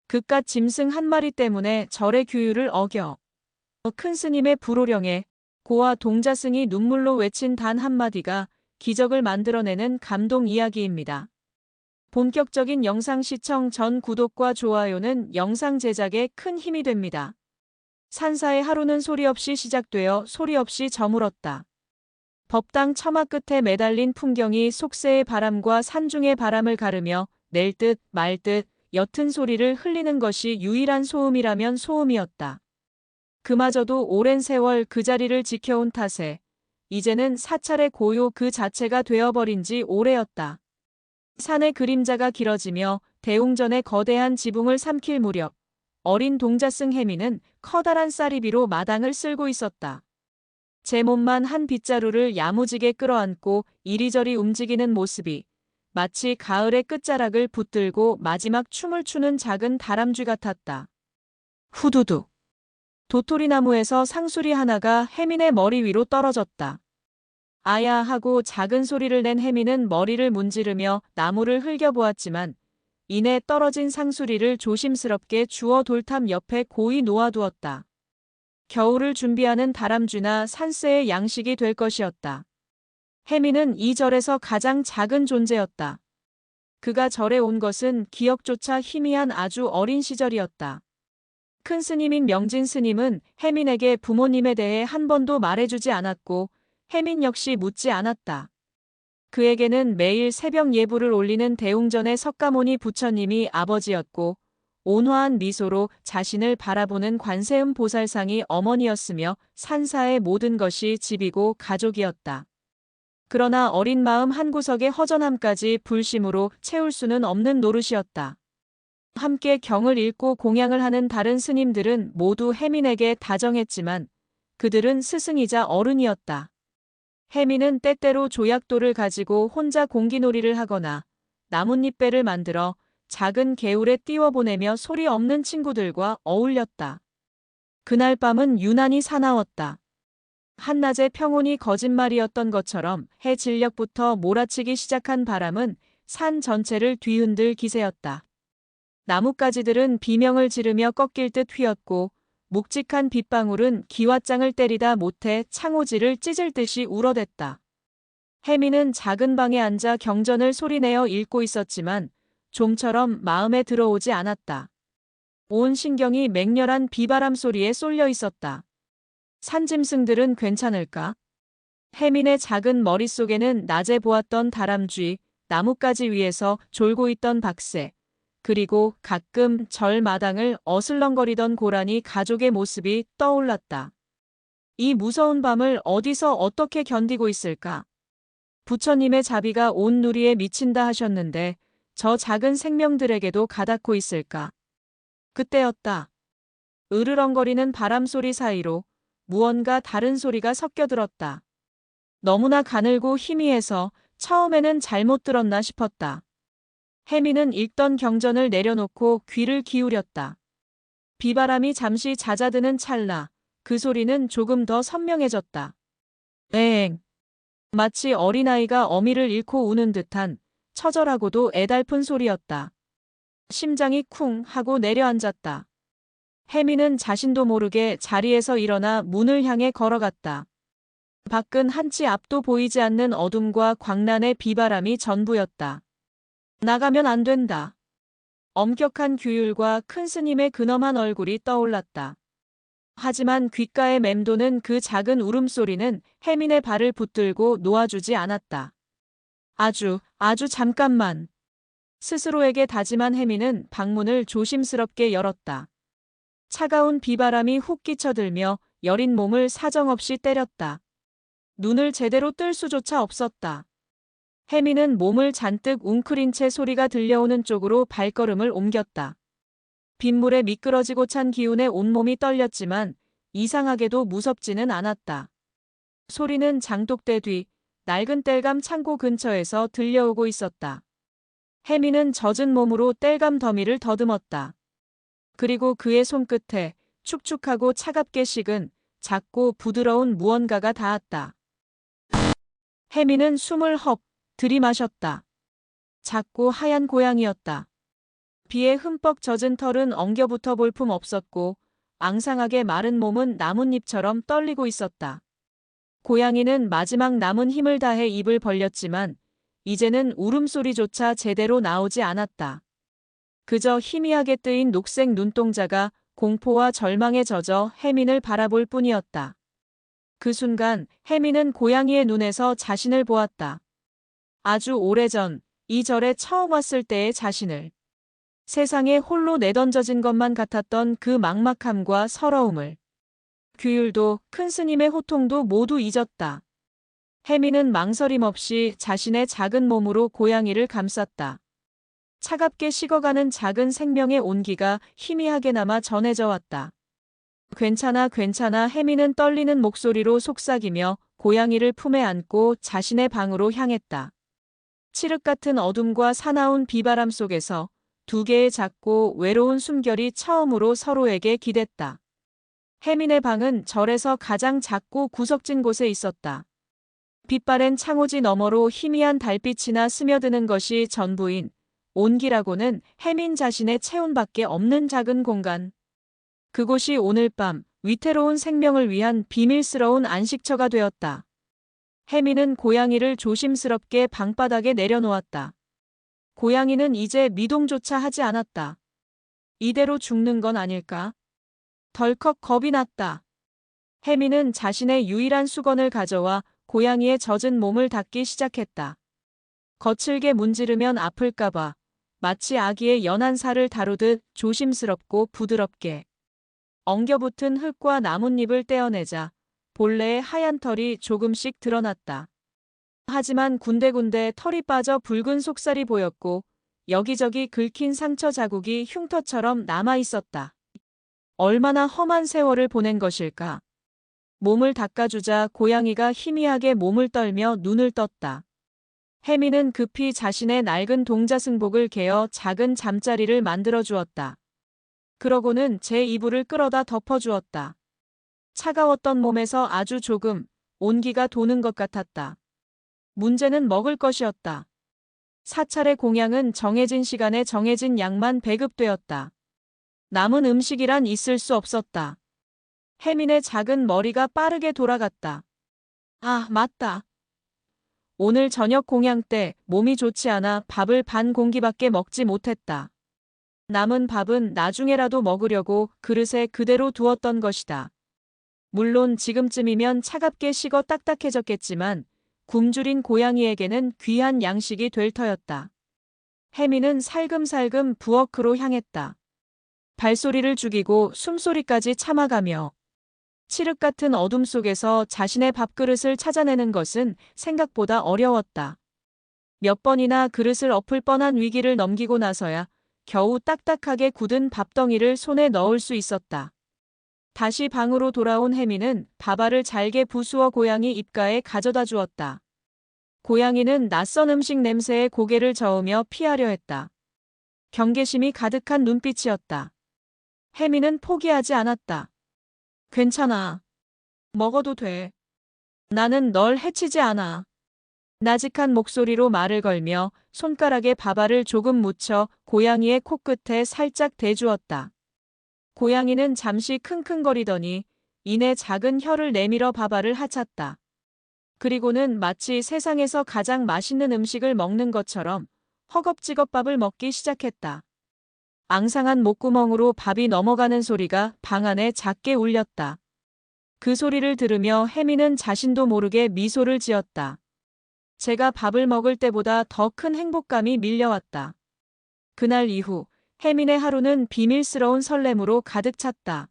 그깟 짐승 한 마리 때문에 절의 규율을 어겨. 큰 스님의 불호령에 고아 동자승이 눈물로 외친 단 한마디가 기적을 만들어내는 감동 이야기입니다. 본격적인 영상 시청 전 구독과 좋아요는 영상 제작에 큰 힘이 됩니다. 산사의 하루는 소리 없이 시작되어 소리 없이 저물었다. 법당 처마 끝에 매달린 풍경이 속세의 바람과 산중의 바람을 가르며 낼 듯 말 듯 옅은 소리를 흘리는 것이 유일한 소음이라면 소음이었다. 그마저도 오랜 세월 그 자리를 지켜온 탓에 이제는 사찰의 고요 그 자체가 되어버린 지 오래였다. 산의 그림자가 길어지며 대웅전의 거대한 지붕을 삼킬 무렵 어린 동자승 해미는 커다란 쌀이비로 마당을 쓸고 있었다. 제 몸만 한 빗자루를 야무지게 끌어안고 이리저리 움직이는 모습이 마치 가을의 끝자락을 붙들고 마지막 춤을 추는 작은 다람쥐 같았다. 후두둑. 도토리나무에서 상수리 하나가 혜민의 머리 위로 떨어졌다. 아야 하고 작은 소리를 낸 혜민은 머리를 문지르며 나무를 흘겨보았지만 이내 떨어진 상수리를 조심스럽게 주워 돌탑 옆에 고이 놓아두었다. 겨울을 준비하는 다람쥐나 산새의 양식이 될 것이었다. 혜민은 이 절에서 가장 작은 존재였다. 그가 절에 온 것은 기억조차 희미한 아주 어린 시절이었다. 큰 스님인 명진 스님은 혜민에게 부모님에 대해 한 번도 말해주지 않았고 혜민 역시 묻지 않았다. 그에게는 매일 새벽 예불을 올리는 대웅전의 석가모니 부처님이 아버지였고 온화한 미소로 자신을 바라보는 관세음 보살상이 어머니였으며 산사의 모든 것이 집이고 가족이었다. 그러나 어린 마음 한구석의 허전함까지 불심으로 채울 수는 없는 노릇이었다. 함께 경을 읽고 공양을 하는 다른 스님들은 모두 혜민에게 다정했지만 그들은 스승이자 어른이었다. 혜민은 때때로 조약돌을 가지고 혼자 공기놀이를 하거나 나뭇잎배를 만들어 작은 개울에 띄워보내며 소리 없는 친구들과 어울렸다. 그날 밤은 유난히 사나웠다. 한낮의 평온이 거짓말이었던 것처럼 해 진력부터 몰아치기 시작한 바람은 산 전체를 뒤흔들 기세였다. 나뭇가지들은 비명을 지르며 꺾일 듯 휘었고 묵직한 빗방울은 기왓장을 때리다 못해 창호지를 찢을 듯이 울어댔다. 혜민은 작은 방에 앉아 경전을 소리내어 읽고 있었지만 좀처럼 마음에 들어오지 않았다. 온 신경이 맹렬한 비바람 소리에 쏠려 있었다. 산짐승들은 괜찮을까? 혜민의 작은 머릿속에는 낮에 보았던 다람쥐, 나뭇가지 위에서 졸고 있던 박새, 그리고 가끔 절 마당을 어슬렁거리던 고라니 가족의 모습이 떠올랐다. 이 무서운 밤을 어디서 어떻게 견디고 있을까? 부처님의 자비가 온 누리에 미친다 하셨는데 저 작은 생명들에게도 가닿고 있을까? 그때였다. 으르렁거리는 바람소리 사이로 무언가 다른 소리가 섞여들었다. 너무나 가늘고 희미해서 처음에는 잘못 들었나 싶었다. 혜민은 읽던 경전을 내려놓고 귀를 기울였다. 비바람이 잠시 잦아드는 찰나 그 소리는 조금 더 선명해졌다. 엥. 마치 어린아이가 어미를 잃고 우는 듯한 처절하고도 애달픈 소리였다. 심장이 쿵 하고 내려앉았다. 혜민은 자신도 모르게 자리에서 일어나 문을 향해 걸어갔다. 밖은 한치 앞도 보이지 않는 어둠과 광란의 비바람이 전부였다. 나가면 안 된다. 엄격한 규율과 큰 스님의 근엄한 얼굴이 떠올랐다. 하지만 귓가에 맴도는 그 작은 울음소리는 혜민의 발을 붙들고 놓아주지 않았다. 아주 잠깐만. 스스로에게 다짐한 혜민은 방문을 조심스럽게 열었다. 차가운 비바람이 훅 끼쳐들며 여린 몸을 사정없이 때렸다. 눈을 제대로 뜰 수조차 없었다. 혜민은 몸을 잔뜩 웅크린 채 소리가 들려오는 쪽으로 발걸음을 옮겼다. 빗물에 미끄러지고 찬 기운에 온몸이 떨렸지만 이상하게도 무섭지는 않았다. 소리는 장독대 뒤 낡은 땔감 창고 근처에서 들려오고 있었다. 혜민은 젖은 몸으로 땔감 더미를 더듬었다. 그리고 그의 손끝에 축축하고 차갑게 식은 작고 부드러운 무언가가 닿았다. 혜민은 숨을 헉 들이마셨다. 작고 하얀 고양이였다. 비에 흠뻑 젖은 털은 엉겨붙어 볼품 없었고 앙상하게 마른 몸은 나뭇잎처럼 떨리고 있었다. 고양이는 마지막 남은 힘을 다해 입을 벌렸지만 이제는 울음소리조차 제대로 나오지 않았다. 그저 희미하게 뜨인 녹색 눈동자가 공포와 절망에 젖어 혜민을 바라볼 뿐이었다. 그 순간 혜민은 고양이의 눈에서 자신을 보았다. 아주 오래전 이 절에 처음 왔을 때의 자신을. 세상에 홀로 내던져진 것만 같았던 그 막막함과 서러움을. 규율도 큰 스님의 호통도 모두 잊었다. 혜민은 망설임 없이 자신의 작은 몸으로 고양이를 감쌌다. 차갑게 식어가는 작은 생명의 온기가 희미하게 남아 전해져 왔다. 괜찮아, 괜찮아. 혜민은 떨리는 목소리로 속삭이며 고양이를 품에 안고 자신의 방으로 향했다. 칠흑 같은 어둠과 사나운 비바람 속에서 두 개의 작고 외로운 숨결이 처음으로 서로에게 기댔다. 혜민의 방은 절에서 가장 작고 구석진 곳에 있었다. 빛바랜 창호지 너머로 희미한 달빛이나 스며드는 것이 전부인 온기라고는 혜민 자신의 체온밖에 없는 작은 공간. 그곳이 오늘 밤 위태로운 생명을 위한 비밀스러운 안식처가 되었다. 혜민은 고양이를 조심스럽게 방바닥에 내려놓았다. 고양이는 이제 미동조차 하지 않았다. 이대로 죽는 건 아닐까? 덜컥 겁이 났다. 혜민은 자신의 유일한 수건을 가져와 고양이의 젖은 몸을 닦기 시작했다. 거칠게 문지르면 아플까봐 마치 아기의 연한 살을 다루듯 조심스럽고 부드럽게. 엉겨붙은 흙과 나뭇잎을 떼어내자 본래의 하얀 털이 조금씩 드러났다. 하지만 군데군데 털이 빠져 붉은 속살이 보였고 여기저기 긁힌 상처 자국이 흉터처럼 남아 있었다. 얼마나 험한 세월을 보낸 것일까? 몸을 닦아주자 고양이가 희미하게 몸을 떨며 눈을 떴다. 혜민은 급히 자신의 낡은 동자승복을 개어 작은 잠자리를 만들어 주었다. 그러고는 제 이불을 끌어다 덮어주었다. 차가웠던 몸에서 아주 조금 온기가 도는 것 같았다. 문제는 먹을 것이었다. 사찰의 공양은 정해진 시간에 정해진 양만 배급되었다. 남은 음식이란 있을 수 없었다. 혜민의 작은 머리가 빠르게 돌아갔다. 아, 맞다. 오늘 저녁 공양 때 몸이 좋지 않아 밥을 반 공기밖에 먹지 못했다. 남은 밥은 나중에라도 먹으려고 그릇에 그대로 두었던 것이다. 물론 지금쯤이면 차갑게 식어 딱딱해졌겠지만 굶주린 고양이에게는 귀한 양식이 될 터였다. 혜민은 살금살금 부엌으로 향했다. 발소리를 죽이고 숨소리까지 참아가며 칠흑 같은 어둠 속에서 자신의 밥그릇을 찾아내는 것은 생각보다 어려웠다. 몇 번이나 그릇을 엎을 뻔한 위기를 넘기고 나서야 겨우 딱딱하게 굳은 밥덩이를 손에 넣을 수 있었다. 다시 방으로 돌아온 혜민은 밥알을 잘게 부수어 고양이 입가에 가져다 주었다. 고양이는 낯선 음식 냄새에 고개를 저으며 피하려 했다. 경계심이 가득한 눈빛이었다. 혜민은 포기하지 않았다. 괜찮아. 먹어도 돼. 나는 널 해치지 않아. 나직한 목소리로 말을 걸며 손가락에 밥알을 조금 묻혀 고양이의 코끝에 살짝 대주었다. 고양이는 잠시 킁킁거리더니 이내 작은 혀를 내밀어 밥알을 하찼다. 그리고는 마치 세상에서 가장 맛있는 음식을 먹는 것처럼 허겁지겁 밥을 먹기 시작했다. 앙상한 목구멍으로 밥이 넘어가는 소리가 방 안에 작게 울렸다. 그 소리를 들으며 혜민은 자신도 모르게 미소를 지었다. 제가 밥을 먹을 때보다 더 큰 행복감이 밀려왔다. 그날 이후 혜민의 하루는 비밀스러운 설렘으로 가득 찼다.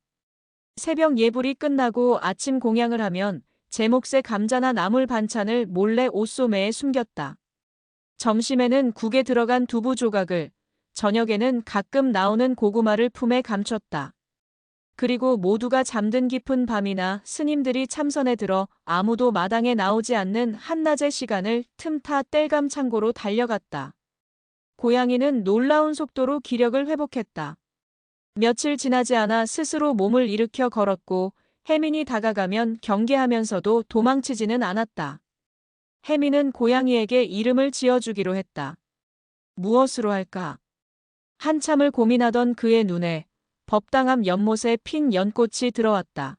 새벽 예불이 끝나고 아침 공양을 하면 제 몫의 감자나 나물 반찬을 몰래 옷소매에 숨겼다. 점심에는 국에 들어간 두부 조각을, 저녁에는 가끔 나오는 고구마를 품에 감췄다. 그리고 모두가 잠든 깊은 밤이나 스님들이 참선에 들어 아무도 마당에 나오지 않는 한낮의 시간을 틈타 땔감 창고로 달려갔다. 고양이는 놀라운 속도로 기력을 회복했다. 며칠 지나지 않아 스스로 몸을 일으켜 걸었고 혜민이 다가가면 경계하면서도 도망치지는 않았다. 혜민은 고양이에게 이름을 지어주기로 했다. 무엇으로 할까? 한참을 고민하던 그의 눈에 법당함 연못에 핀 연꽃이 들어왔다.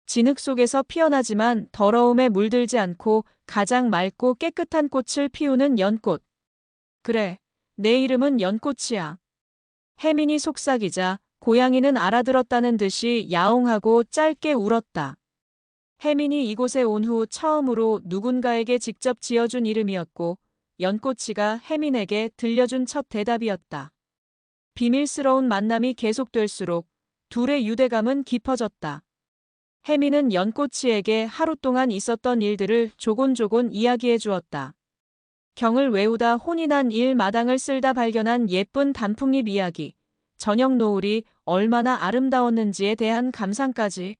진흙 속에서 피어나지만 더러움에 물들지 않고 가장 맑고 깨끗한 꽃을 피우는 연꽃. 그래, 내 이름은 연꽃이야. 혜민이 속삭이자 고양이는 알아들었다는 듯이 야옹하고 짧게 울었다. 혜민이 이곳에 온 후 처음으로 누군가에게 직접 지어준 이름이었고 연꽃이가 혜민에게 들려준 첫 대답이었다. 비밀스러운 만남이 계속될수록 둘의 유대감은 깊어졌다. 혜민은 연꽃이에게 하루 동안 있었던 일들을 조곤조곤 이야기해 주었다. 경을 외우다 혼이 난 일, 마당을 쓸다 발견한 예쁜 단풍잎 이야기, 저녁 노을이 얼마나 아름다웠는지에 대한 감상까지.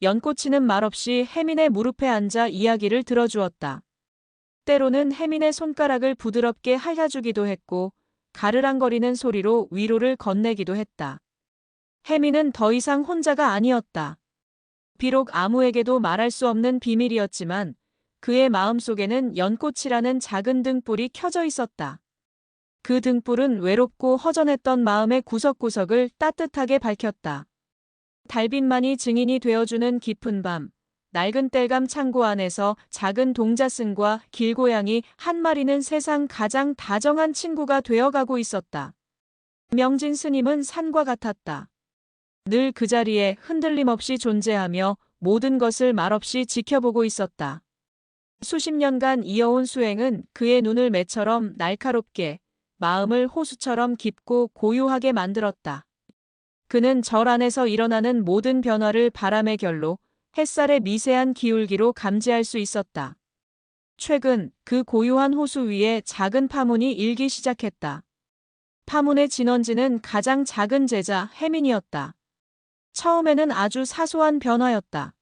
연꽃이는 말없이 혜민의 무릎에 앉아 이야기를 들어주었다. 때로는 혜민의 손가락을 부드럽게 핥아주기도 했고 가르랑거리는 소리로 위로를 건네기도 했다. 혜민은 더 이상 혼자가 아니었다. 비록 아무에게도 말할 수 없는 비밀이었지만 그의 마음속에는 연꽃이라는 작은 등불이 켜져 있었다. 그 등불은 외롭고 허전했던 마음의 구석구석을 따뜻하게 밝혔다. 달빛만이 증인이 되어주는 깊은 밤, 낡은 땔감 창고 안에서 작은 동자승과 길고양이 한 마리는 세상 가장 다정한 친구가 되어가고 있었다. 명진 스님은 산과 같았다. 늘 그 자리에 흔들림 없이 존재하며 모든 것을 말없이 지켜보고 있었다. 수십 년간 이어온 수행은 그의 눈을 매처럼 날카롭게, 마음을 호수처럼 깊고 고요하게 만들었다. 그는 절 안에서 일어나는 모든 변화를 바람의 결로, 햇살의 미세한 기울기로 감지할 수 있었다. 최근 그 고요한 호수 위에 작은 파문이 일기 시작했다. 파문의 진원지는 가장 작은 제자 혜민이었다. 처음에는 아주 사소한 변화였다.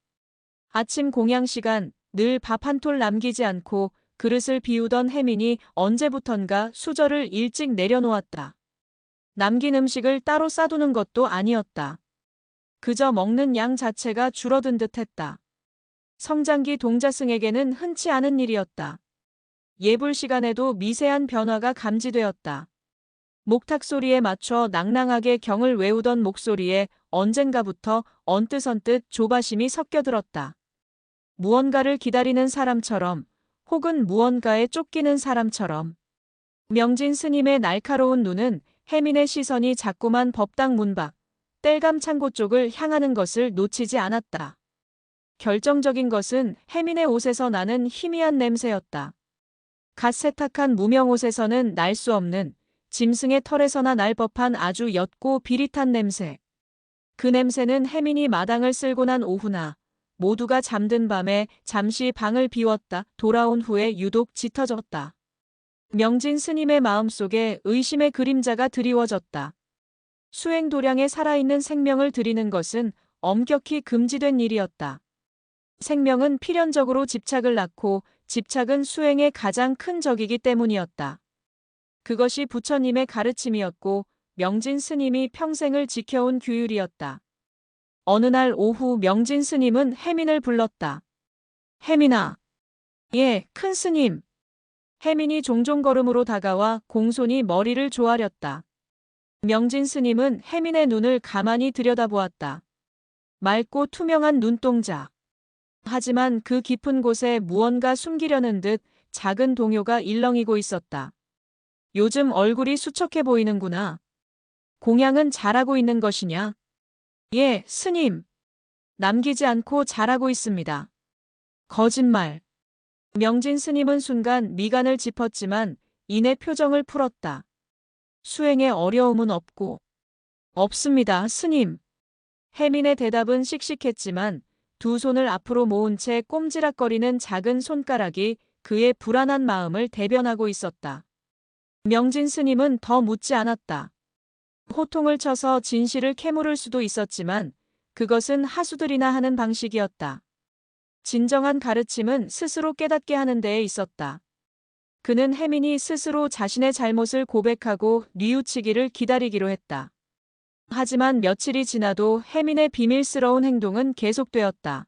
아침 공양 시간 늘 밥 한 톨 남기지 않고 그릇을 비우던 혜민이 언제부턴가 수저를 일찍 내려놓았다. 남긴 음식을 따로 싸두는 것도 아니었다. 그저 먹는 양 자체가 줄어든 듯했다. 성장기 동자승에게는 흔치 않은 일이었다. 예불 시간에도 미세한 변화가 감지되었다. 목탁 소리에 맞춰 낭낭하게 경을 외우던 목소리에 언젠가부터 언뜻언뜻 조바심이 섞여들었다. 무언가를 기다리는 사람처럼 혹은 무언가에 쫓기는 사람처럼. 명진 스님의 날카로운 눈은 혜민의 시선이 자꾸만 법당 문 밖, 땔감 창고 쪽을 향하는 것을 놓치지 않았다. 결정적인 것은 혜민의 옷에서 나는 희미한 냄새였다. 갓 세탁한 무명 옷에서는 날 수 없는, 짐승의 털에서나 날 법한 아주 옅고 비릿한 냄새. 그 냄새는 혜민이 마당을 쓸고 난 오후나 모두가 잠든 밤에 잠시 방을 비웠다 돌아온 후에 유독 짙어졌다. 명진 스님의 마음속에 의심의 그림자가 드리워졌다. 수행 도량에 살아있는 생명을 드리는 것은 엄격히 금지된 일이었다. 생명은 필연적으로 집착을 낳고 집착은 수행의 가장 큰 적이기 때문이었다. 그것이 부처님의 가르침이었고 명진 스님이 평생을 지켜온 규율이었다. 어느 날 오후 명진 스님은 혜민을 불렀다. 혜민아. 예, 큰 스님. 혜민이 종종 걸음으로 다가와 공손히 머리를 조아렸다. 명진 스님은 혜민의 눈을 가만히 들여다보았다. 맑고 투명한 눈동자. 하지만 그 깊은 곳에 무언가 숨기려는 듯 작은 동요가 일렁이고 있었다. 요즘 얼굴이 수척해 보이는구나. 공양은 잘하고 있는 것이냐? 예, 스님. 남기지 않고 잘하고 있습니다. 거짓말. 명진 스님은 순간 미간을 짚었지만 이내 표정을 풀었다. 수행에 어려움은 없고. 없습니다, 스님. 혜민의 대답은 씩씩했지만 두 손을 앞으로 모은 채 꼼지락거리는 작은 손가락이 그의 불안한 마음을 대변하고 있었다. 명진 스님은 더 묻지 않았다. 호통을 쳐서 진실을 캐물을 수도 있었지만 그것은 하수들이나 하는 방식이었다. 진정한 가르침은 스스로 깨닫게 하는 데에 있었다. 그는 혜민이 스스로 자신의 잘못을 고백하고 뉘우치기를 기다리기로 했다. 하지만 며칠이 지나도 혜민의 비밀스러운 행동은 계속되었다.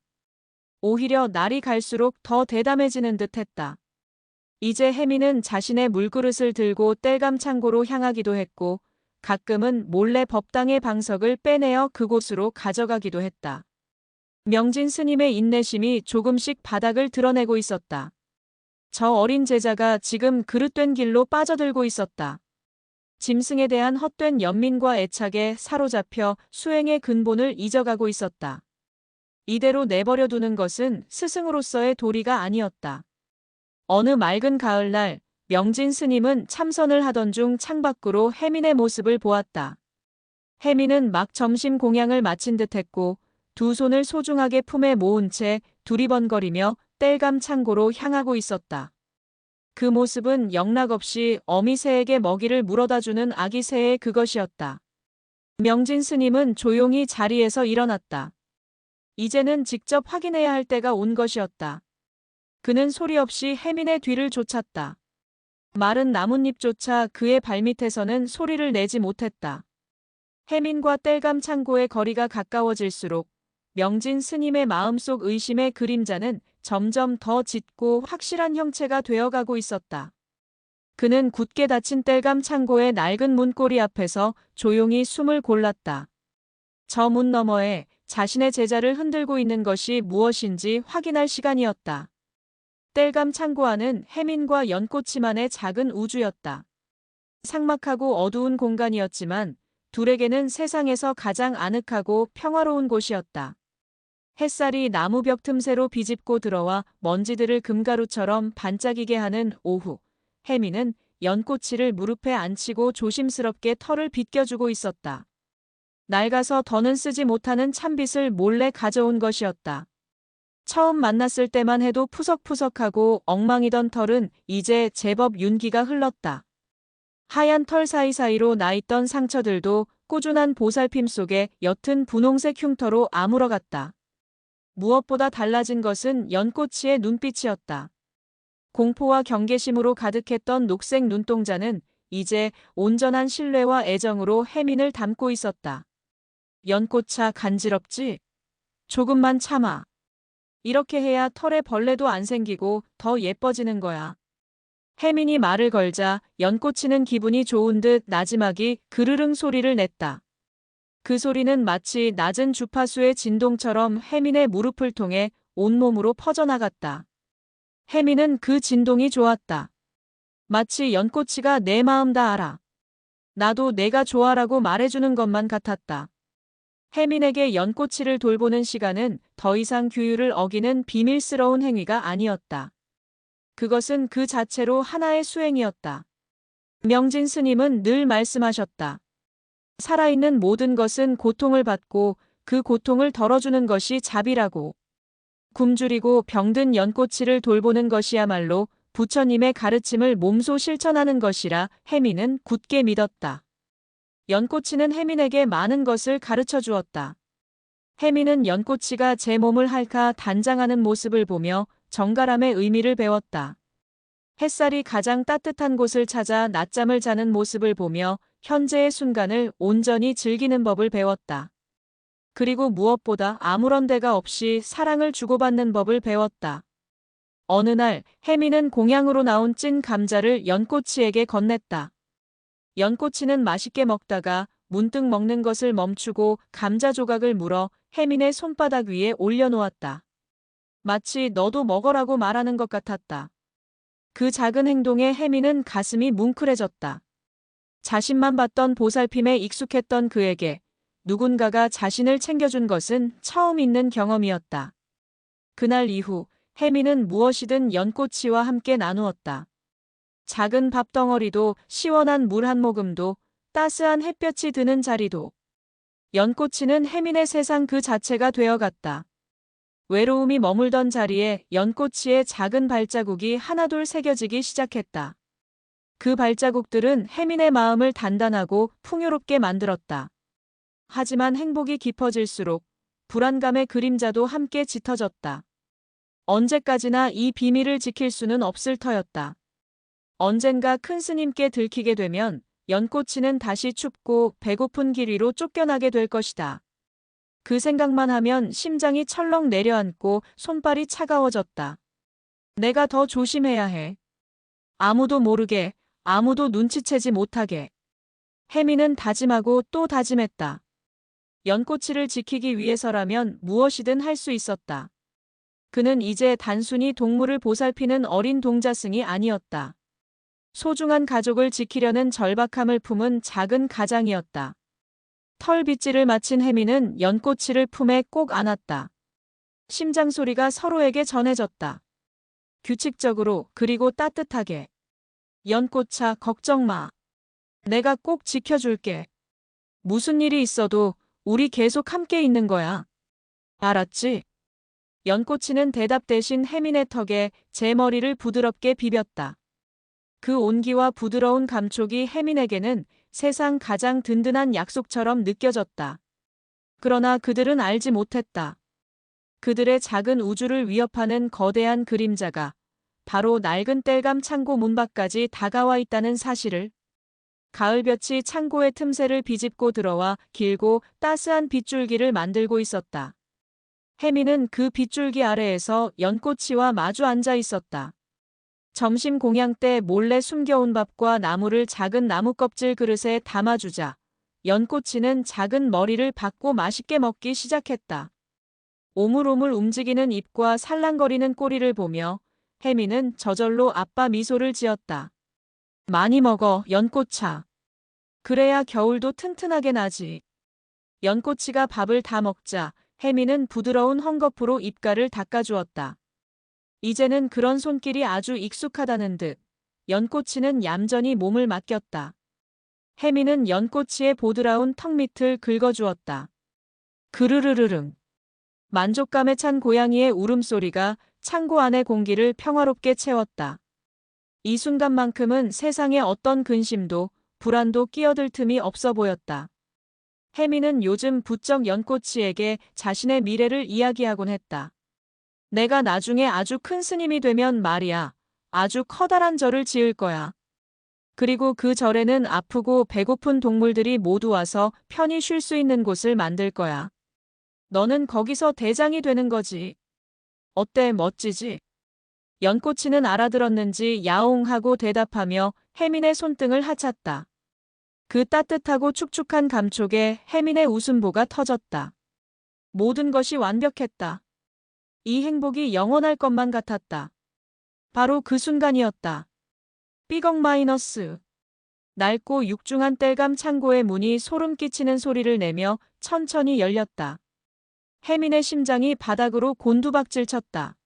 오히려 날이 갈수록 더 대담해지는 듯했다. 이제 혜민은 자신의 물그릇을 들고 땔감 창고로 향하기도 했고 가끔은 몰래 법당의 방석을 빼내어 그곳으로 가져가기도 했다. 명진 스님의 인내심이 조금씩 바닥을 드러내고 있었다. 저 어린 제자가 지금 그릇된 길로 빠져들고 있었다. 짐승에 대한 헛된 연민과 애착에 사로잡혀 수행의 근본을 잊어가고 있었다. 이대로 내버려 두는 것은 스승으로서의 도리가 아니었다. 어느 맑은 가을날 명진 스님은 참선을 하던 중 창밖으로 혜민의 모습을 보았다. 혜민은 막 점심 공양을 마친 듯했고 두 손을 소중하게 품에 모은 채 두리번거리며 땔감 창고로 향하고 있었다. 그 모습은 영락없이 어미 새에게 먹이를 물어다주는 아기 새의 그것이었다. 명진 스님은 조용히 자리에서 일어났다. 이제는 직접 확인해야 할 때가 온 것이었다. 그는 소리 없이 혜민의 뒤를 쫓았다. 마른 나뭇잎조차 그의 발밑에서는 소리를 내지 못했다. 혜민과 땔감 창고의 거리가 가까워질수록 명진 스님의 마음속 의심의 그림자는 점점 더 짙고 확실한 형체가 되어가고 있었다. 그는 굳게 닫힌 땔감 창고의 낡은 문고리 앞에서 조용히 숨을 골랐다. 저 문 너머에 자신의 제자를 흔들고 있는 것이 무엇인지 확인할 시간이었다. 땔감 창고 안은 혜민과 연꽃이만의 작은 우주였다. 삭막하고 어두운 공간이었지만 둘에게는 세상에서 가장 아늑하고 평화로운 곳이었다. 햇살이 나무 벽 틈새로 비집고 들어와 먼지들을 금가루처럼 반짝이게 하는 오후, 혜민은 연꽃이를 무릎에 앉히고 조심스럽게 털을 빗겨주고 있었다. 낡아서 더는 쓰지 못하는 찬빗을 몰래 가져온 것이었다. 처음 만났을 때만 해도 푸석푸석하고 엉망이던 털은 이제 제법 윤기가 흘렀다. 하얀 털 사이사이로 나있던 상처들도 꾸준한 보살핌 속에 옅은 분홍색 흉터로 아물어갔다. 무엇보다 달라진 것은 연꽃이의 눈빛이었다. 공포와 경계심으로 가득했던 녹색 눈동자는 이제 온전한 신뢰와 애정으로 혜민을 담고 있었다. 연꽃아, 간지럽지? 조금만 참아. 이렇게 해야 털에 벌레도 안 생기고 더 예뻐지는 거야. 혜민이 말을 걸자 연꽃이는 기분이 좋은 듯 나지막이 그르릉 소리를 냈다. 그 소리는 마치 낮은 주파수의 진동처럼 혜민의 무릎을 통해 온몸으로 퍼져나갔다. 혜민은 그 진동이 좋았다. 마치 연꽃이가 내 마음 다 알아. 나도 내가 좋아라고 말해주는 것만 같았다. 혜민에게 연꽃이를 돌보는 시간은 더 이상 규율을 어기는 비밀스러운 행위가 아니었다. 그것은 그 자체로 하나의 수행이었다. 명진 스님은 늘 말씀하셨다. 살아있는 모든 것은 고통을 받고 그 고통을 덜어주는 것이 자비라고. 굶주리고 병든 연꽃이를 돌보는 것이야말로 부처님의 가르침을 몸소 실천하는 것이라 혜민은 굳게 믿었다. 연꽃이는 혜민에게 많은 것을 가르쳐 주었다. 혜민은 연꽃이가 제 몸을 핥아 단장하는 모습을 보며 정갈함의 의미를 배웠다. 햇살이 가장 따뜻한 곳을 찾아 낮잠을 자는 모습을 보며 현재의 순간을 온전히 즐기는 법을 배웠다. 그리고 무엇보다 아무런 대가 없이 사랑을 주고받는 법을 배웠다. 어느 날 혜민은 공양으로 나온 찐 감자를 연꽃이에게 건넸다. 연꽃이는 맛있게 먹다가 문득 먹는 것을 멈추고 감자 조각을 물어 혜민의 손바닥 위에 올려놓았다. 마치 너도 먹어라고 말하는 것 같았다. 그 작은 행동에 혜민은 가슴이 뭉클해졌다. 자신만 봤던 보살핌에 익숙했던 그에게 누군가가 자신을 챙겨준 것은 처음 있는 경험이었다. 그날 이후 혜민은 무엇이든 연꽃이와 함께 나누었다. 작은 밥덩어리도 시원한 물 한 모금도 따스한 햇볕이 드는 자리도. 연꽃이는 혜민의 세상 그 자체가 되어갔다. 외로움이 머물던 자리에 연꽃이의 작은 발자국이 하나둘 새겨지기 시작했다. 그 발자국들은 혜민의 마음을 단단하고 풍요롭게 만들었다. 하지만 행복이 깊어질수록 불안감의 그림자도 함께 짙어졌다. 언제까지나 이 비밀을 지킬 수는 없을 터였다. 언젠가 큰 스님께 들키게 되면 연꽃이는 다시 춥고 배고픈 길 위로 쫓겨나게 될 것이다. 그 생각만 하면 심장이 철렁 내려앉고 손발이 차가워졌다. 내가 더 조심해야 해. 아무도 모르게, 아무도 눈치채지 못하게. 혜미는 다짐하고 또 다짐했다. 연꽃이를 지키기 위해서라면 무엇이든 할 수 있었다. 그는 이제 단순히 동물을 보살피는 어린 동자승이 아니었다. 소중한 가족을 지키려는 절박함을 품은 작은 가장이었다. 털빗질을 마친 혜미는 연꽃이를 품에 꼭 안았다. 심장 소리가 서로에게 전해졌다. 규칙적으로 그리고 따뜻하게. 연꽃아, 걱정 마. 내가 꼭 지켜줄게. 무슨 일이 있어도 우리 계속 함께 있는 거야. 알았지? 연꽃이는 대답 대신 혜민의 턱에 제 머리를 부드럽게 비볐다. 그 온기와 부드러운 감촉이 혜민에게는 세상 가장 든든한 약속처럼 느껴졌다. 그러나 그들은 알지 못했다. 그들의 작은 우주를 위협하는 거대한 그림자가 바로 낡은 땔감 창고 문 밖까지 다가와 있다는 사실을. 가을볕이 창고의 틈새를 비집고 들어와 길고 따스한 빗줄기를 만들고 있었다. 혜미는 그 빗줄기 아래에서 연꽃이와 마주 앉아 있었다. 점심 공양 때 몰래 숨겨온 밥과 나물을 작은 나무 껍질 그릇에 담아주자 연꽃이는 작은 머리를 받고 맛있게 먹기 시작했다. 오물오물 움직이는 입과 살랑거리는 꼬리를 보며 혜미는 저절로 아빠 미소를 지었다. 많이 먹어, 연꽃아. 그래야 겨울도 튼튼하게 나지. 연꽃이가 밥을 다 먹자 혜미는 부드러운 헝겊으로 입가를 닦아주었다. 이제는 그런 손길이 아주 익숙하다는 듯 연꽃이는 얌전히 몸을 맡겼다. 혜미는 연꽃이의 보드라운 턱 밑을 긁어주었다. 그르르르릉. 만족감에 찬 고양이의 울음소리가 창고 안의 공기를 평화롭게 채웠다. 이 순간만큼은 세상에 어떤 근심도 불안도 끼어들 틈이 없어 보였다. 혜미는 요즘 부쩍 연꽃이에게 자신의 미래를 이야기하곤 했다. 내가 나중에 아주 큰 스님이 되면 말이야. 아주 커다란 절을 지을 거야. 그리고 그 절에는 아프고 배고픈 동물들이 모두 와서 편히 쉴 수 있는 곳을 만들 거야. 너는 거기서 대장이 되는 거지. 어때, 멋지지? 연꽃이는 알아들었는지 야옹하고 대답하며 혜민의 손등을 하찼다. 그 따뜻하고 축축한 감촉에 혜민의 웃음보가 터졌다. 모든 것이 완벽했다. 이 행복이 영원할 것만 같았다. 바로 그 순간이었다. 삐걱 마이너스. 낡고 육중한 땔감 창고의 문이 소름 끼치는 소리를 내며 천천히 열렸다. 혜민의 심장이 바닥으로 곤두박질 쳤다.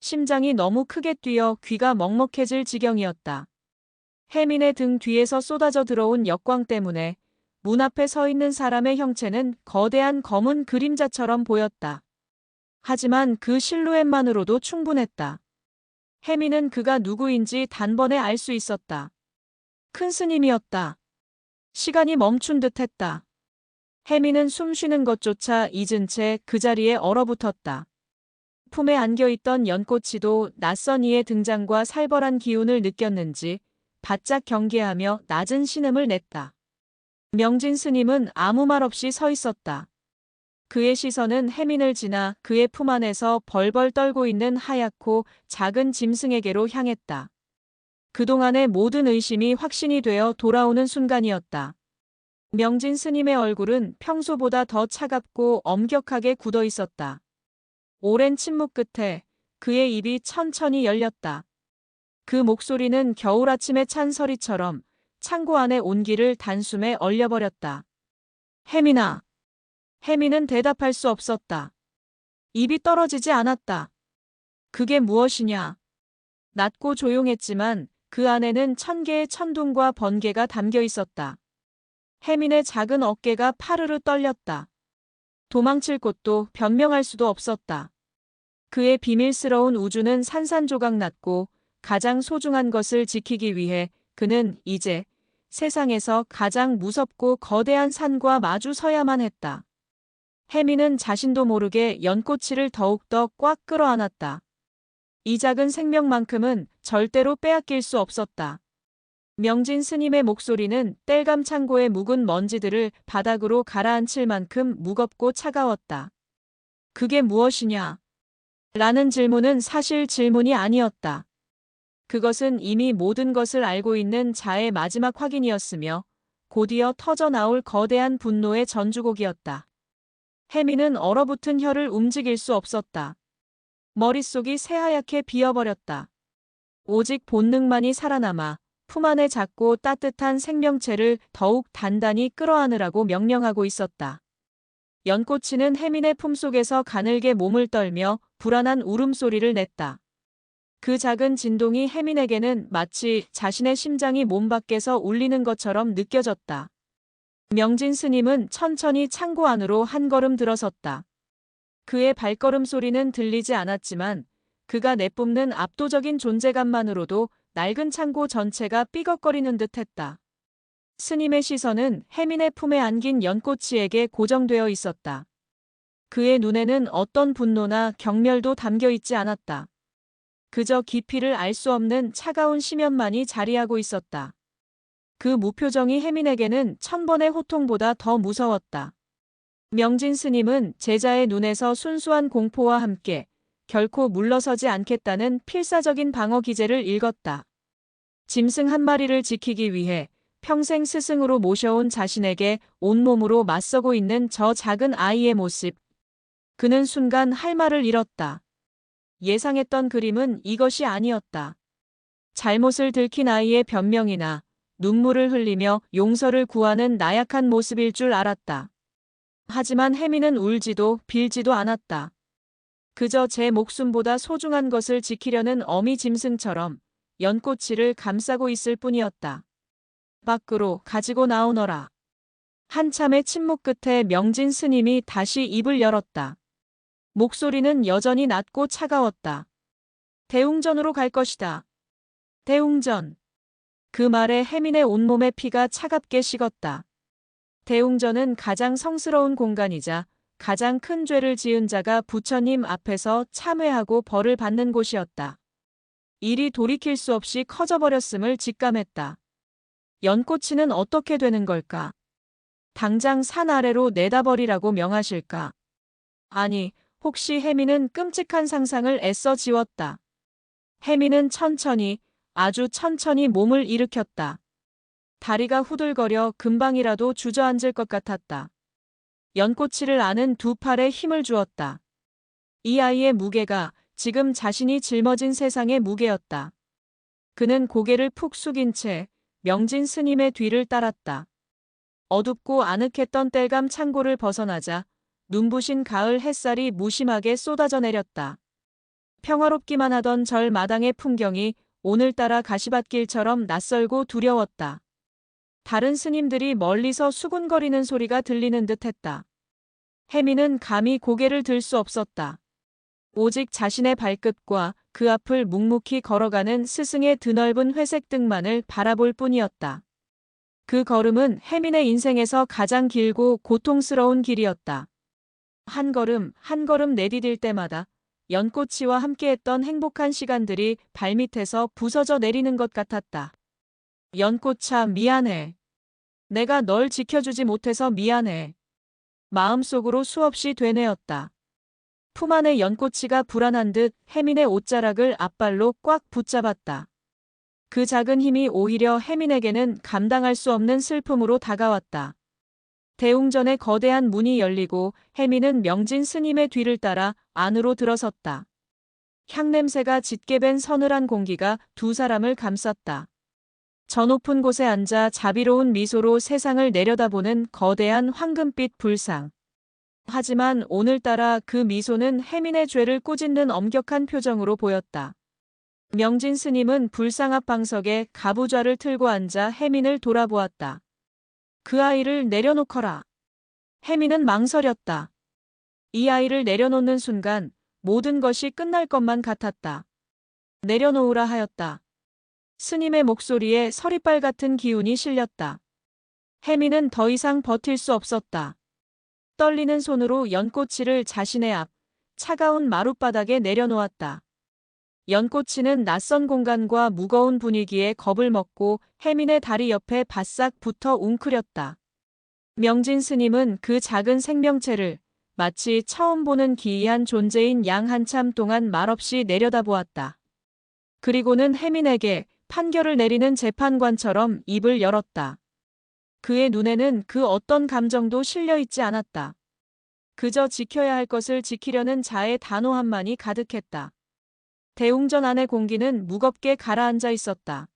심장이 너무 크게 뛰어 귀가 먹먹해질 지경이었다. 혜민의 등 뒤에서 쏟아져 들어온 역광 때문에 문 앞에 서 있는 사람의 형체는 거대한 검은 그림자처럼 보였다. 하지만 그 실루엣만으로도 충분했다. 혜민은 그가 누구인지 단번에 알 수 있었다. 큰 스님이었다. 시간이 멈춘 듯 했다. 혜민은 숨 쉬는 것조차 잊은 채 그 자리에 얼어붙었다. 품에 안겨있던 연꽃이도 낯선 이의 등장과 살벌한 기운을 느꼈는지 바짝 경계하며 낮은 신음을 냈다. 명진 스님은 아무 말 없이 서 있었다. 그의 시선은 혜민을 지나 그의 품 안에서 벌벌 떨고 있는 하얗고 작은 짐승에게로 향했다. 그동안의 모든 의심이 확신이 되어 돌아오는 순간이었다. 명진 스님의 얼굴은 평소보다 더 차갑고 엄격하게 굳어 있었다. 오랜 침묵 끝에 그의 입이 천천히 열렸다. 그 목소리는 겨울 아침의 찬 서리처럼 창고 안의 온기를 단숨에 얼려버렸다. 혜민아. 혜민은 대답할 수 없었다. 입이 떨어지지 않았다. 그게 무엇이냐? 낮고 조용했지만 그 안에는 천 개의 천둥과 번개가 담겨 있었다. 혜민의 작은 어깨가 파르르 떨렸다. 도망칠 곳도 변명할 수도 없었다. 그의 비밀스러운 우주는 산산조각 났고 가장 소중한 것을 지키기 위해 그는 이제 세상에서 가장 무섭고 거대한 산과 마주 서야만 했다. 혜민은 자신도 모르게 연꽃이를 더욱더 꽉 끌어안았다. 이 작은 생명만큼은 절대로 빼앗길 수 없었다. 명진 스님의 목소리는 땔감 창고의 묵은 먼지들을 바닥으로 가라앉힐 만큼 무겁고 차가웠다. 그게 무엇이냐? 라는 질문은 사실 질문이 아니었다. 그것은 이미 모든 것을 알고 있는 자의 마지막 확인이었으며 곧이어 터져나올 거대한 분노의 전주곡이었다. 혜민은 얼어붙은 혀를 움직일 수 없었다. 머릿속이 새하얗게 비어버렸다. 오직 본능만이 살아남아 품 안에 작고 따뜻한 생명체를 더욱 단단히 끌어안으라고 명령하고 있었다. 연꽃이는 혜민의 품속에서 가늘게 몸을 떨며 불안한 울음소리를 냈다. 그 작은 진동이 혜민에게는 마치 자신의 심장이 몸 밖에서 울리는 것처럼 느껴졌다. 명진 스님은 천천히 창고 안으로 한 걸음 들어섰다. 그의 발걸음 소리는 들리지 않았지만 그가 내뿜는 압도적인 존재감만으로도 낡은 창고 전체가 삐걱거리는 듯했다. 스님의 시선은 혜민의 품에 안긴 연꽃이에게 고정되어 있었다. 그의 눈에는 어떤 분노나 경멸도 담겨 있지 않았다. 그저 깊이를 알 수 없는 차가운 심연만이 자리하고 있었다. 그 무표정이 혜민에게는 천번의 호통보다 더 무서웠다. 명진 스님은 제자의 눈에서 순수한 공포와 함께 결코 물러서지 않겠다는 필사적인 방어 기제를 읽었다. 짐승 한 마리를 지키기 위해 평생 스승으로 모셔온 자신에게 온몸으로 맞서고 있는 저 작은 아이의 모습. 그는 순간 할 말을 잃었다. 예상했던 그림은 이것이 아니었다. 잘못을 들킨 아이의 변명이나 눈물을 흘리며 용서를 구하는 나약한 모습일 줄 알았다. 하지만 혜민은 울지도 빌지도 않았다. 그저 제 목숨보다 소중한 것을 지키려는 어미 짐승처럼 연꽃이를 감싸고 있을 뿐이었다. 밖으로 가지고 나오너라. 한참의 침묵 끝에 명진 스님이 다시 입을 열었다. 목소리는 여전히 낮고 차가웠다. 대웅전으로 갈 것이다. 대웅전. 그 말에 혜민의 온몸의 피가 차갑게 식었다. 대웅전은 가장 성스러운 공간이자 가장 큰 죄를 지은 자가 부처님 앞에서 참회하고 벌을 받는 곳이었다. 일이 돌이킬 수 없이 커져버렸음을 직감했다. 연꽃이는 어떻게 되는 걸까? 당장 산 아래로 내다버리라고 명하실까? 아니, 혹시 혜민은 끔찍한 상상을 애써 지웠다. 혜민은 천천히, 아주 천천히 몸을 일으켰다. 다리가 후들거려 금방이라도 주저앉을 것 같았다. 연꽃이를 아는 두 팔에 힘을 주었다. 이 아이의 무게가 지금 자신이 짊어진 세상의 무게였다. 그는 고개를 푹 숙인 채 명진 스님의 뒤를 따랐다. 어둡고 아늑했던 땔감 창고를 벗어나자 눈부신 가을 햇살이 무심하게 쏟아져 내렸다. 평화롭기만 하던 절 마당의 풍경이 오늘따라 가시밭길처럼 낯설고 두려웠다. 다른 스님들이 멀리서 수군거리는 소리가 들리는 듯했다. 혜민은 감히 고개를 들 수 없었다. 오직 자신의 발끝과 그 앞을 묵묵히 걸어가는 스승의 드넓은 회색 등만을 바라볼 뿐이었다. 그 걸음은 혜민의 인생에서 가장 길고 고통스러운 길이었다. 한 걸음 한 걸음 내디딜 때마다 연꽃이와 함께했던 행복한 시간들이 발밑에서 부서져 내리는 것 같았다. 연꽃아, 미안해. 내가 널 지켜주지 못해서 미안해. 마음속으로 수없이 되뇌었다. 품 안의 연꽃이가 불안한 듯 혜민의 옷자락을 앞발로 꽉 붙잡았다. 그 작은 힘이 오히려 혜민에게는 감당할 수 없는 슬픔으로 다가왔다. 대웅전의 거대한 문이 열리고 혜민은 명진 스님의 뒤를 따라 안으로 들어섰다. 향냄새가 짙게 밴 서늘한 공기가 두 사람을 감쌌다. 저 높은 곳에 앉아 자비로운 미소로 세상을 내려다보는 거대한 황금빛 불상. 하지만 오늘따라 그 미소는 혜민의 죄를 꾸짖는 엄격한 표정으로 보였다. 명진 스님은 불상 앞 방석에 가부좌를 틀고 앉아 혜민을 돌아보았다. 그 아이를 내려놓거라. 혜민은 망설였다. 이 아이를 내려놓는 순간 모든 것이 끝날 것만 같았다. 내려놓으라 하였다. 스님의 목소리에 서리빨 같은 기운이 실렸다. 혜민은 더 이상 버틸 수 없었다. 떨리는 손으로 연꽃이를 자신의 앞 차가운 마룻바닥에 내려놓았다. 연꽃이는 낯선 공간과 무거운 분위기에 겁을 먹고 혜민의 다리 옆에 바싹 붙어 웅크렸다. 명진 스님은 그 작은 생명체를 마치 처음 보는 기이한 존재인 양 한참 동안 말없이 내려다보았다. 그리고는 혜민에게 판결을 내리는 재판관처럼 입을 열었다. 그의 눈에는 그 어떤 감정도 실려 있지 않았다. 그저 지켜야 할 것을 지키려는 자의 단호함만이 가득했다. 대웅전 안의 공기는 무겁게 가라앉아 있었다.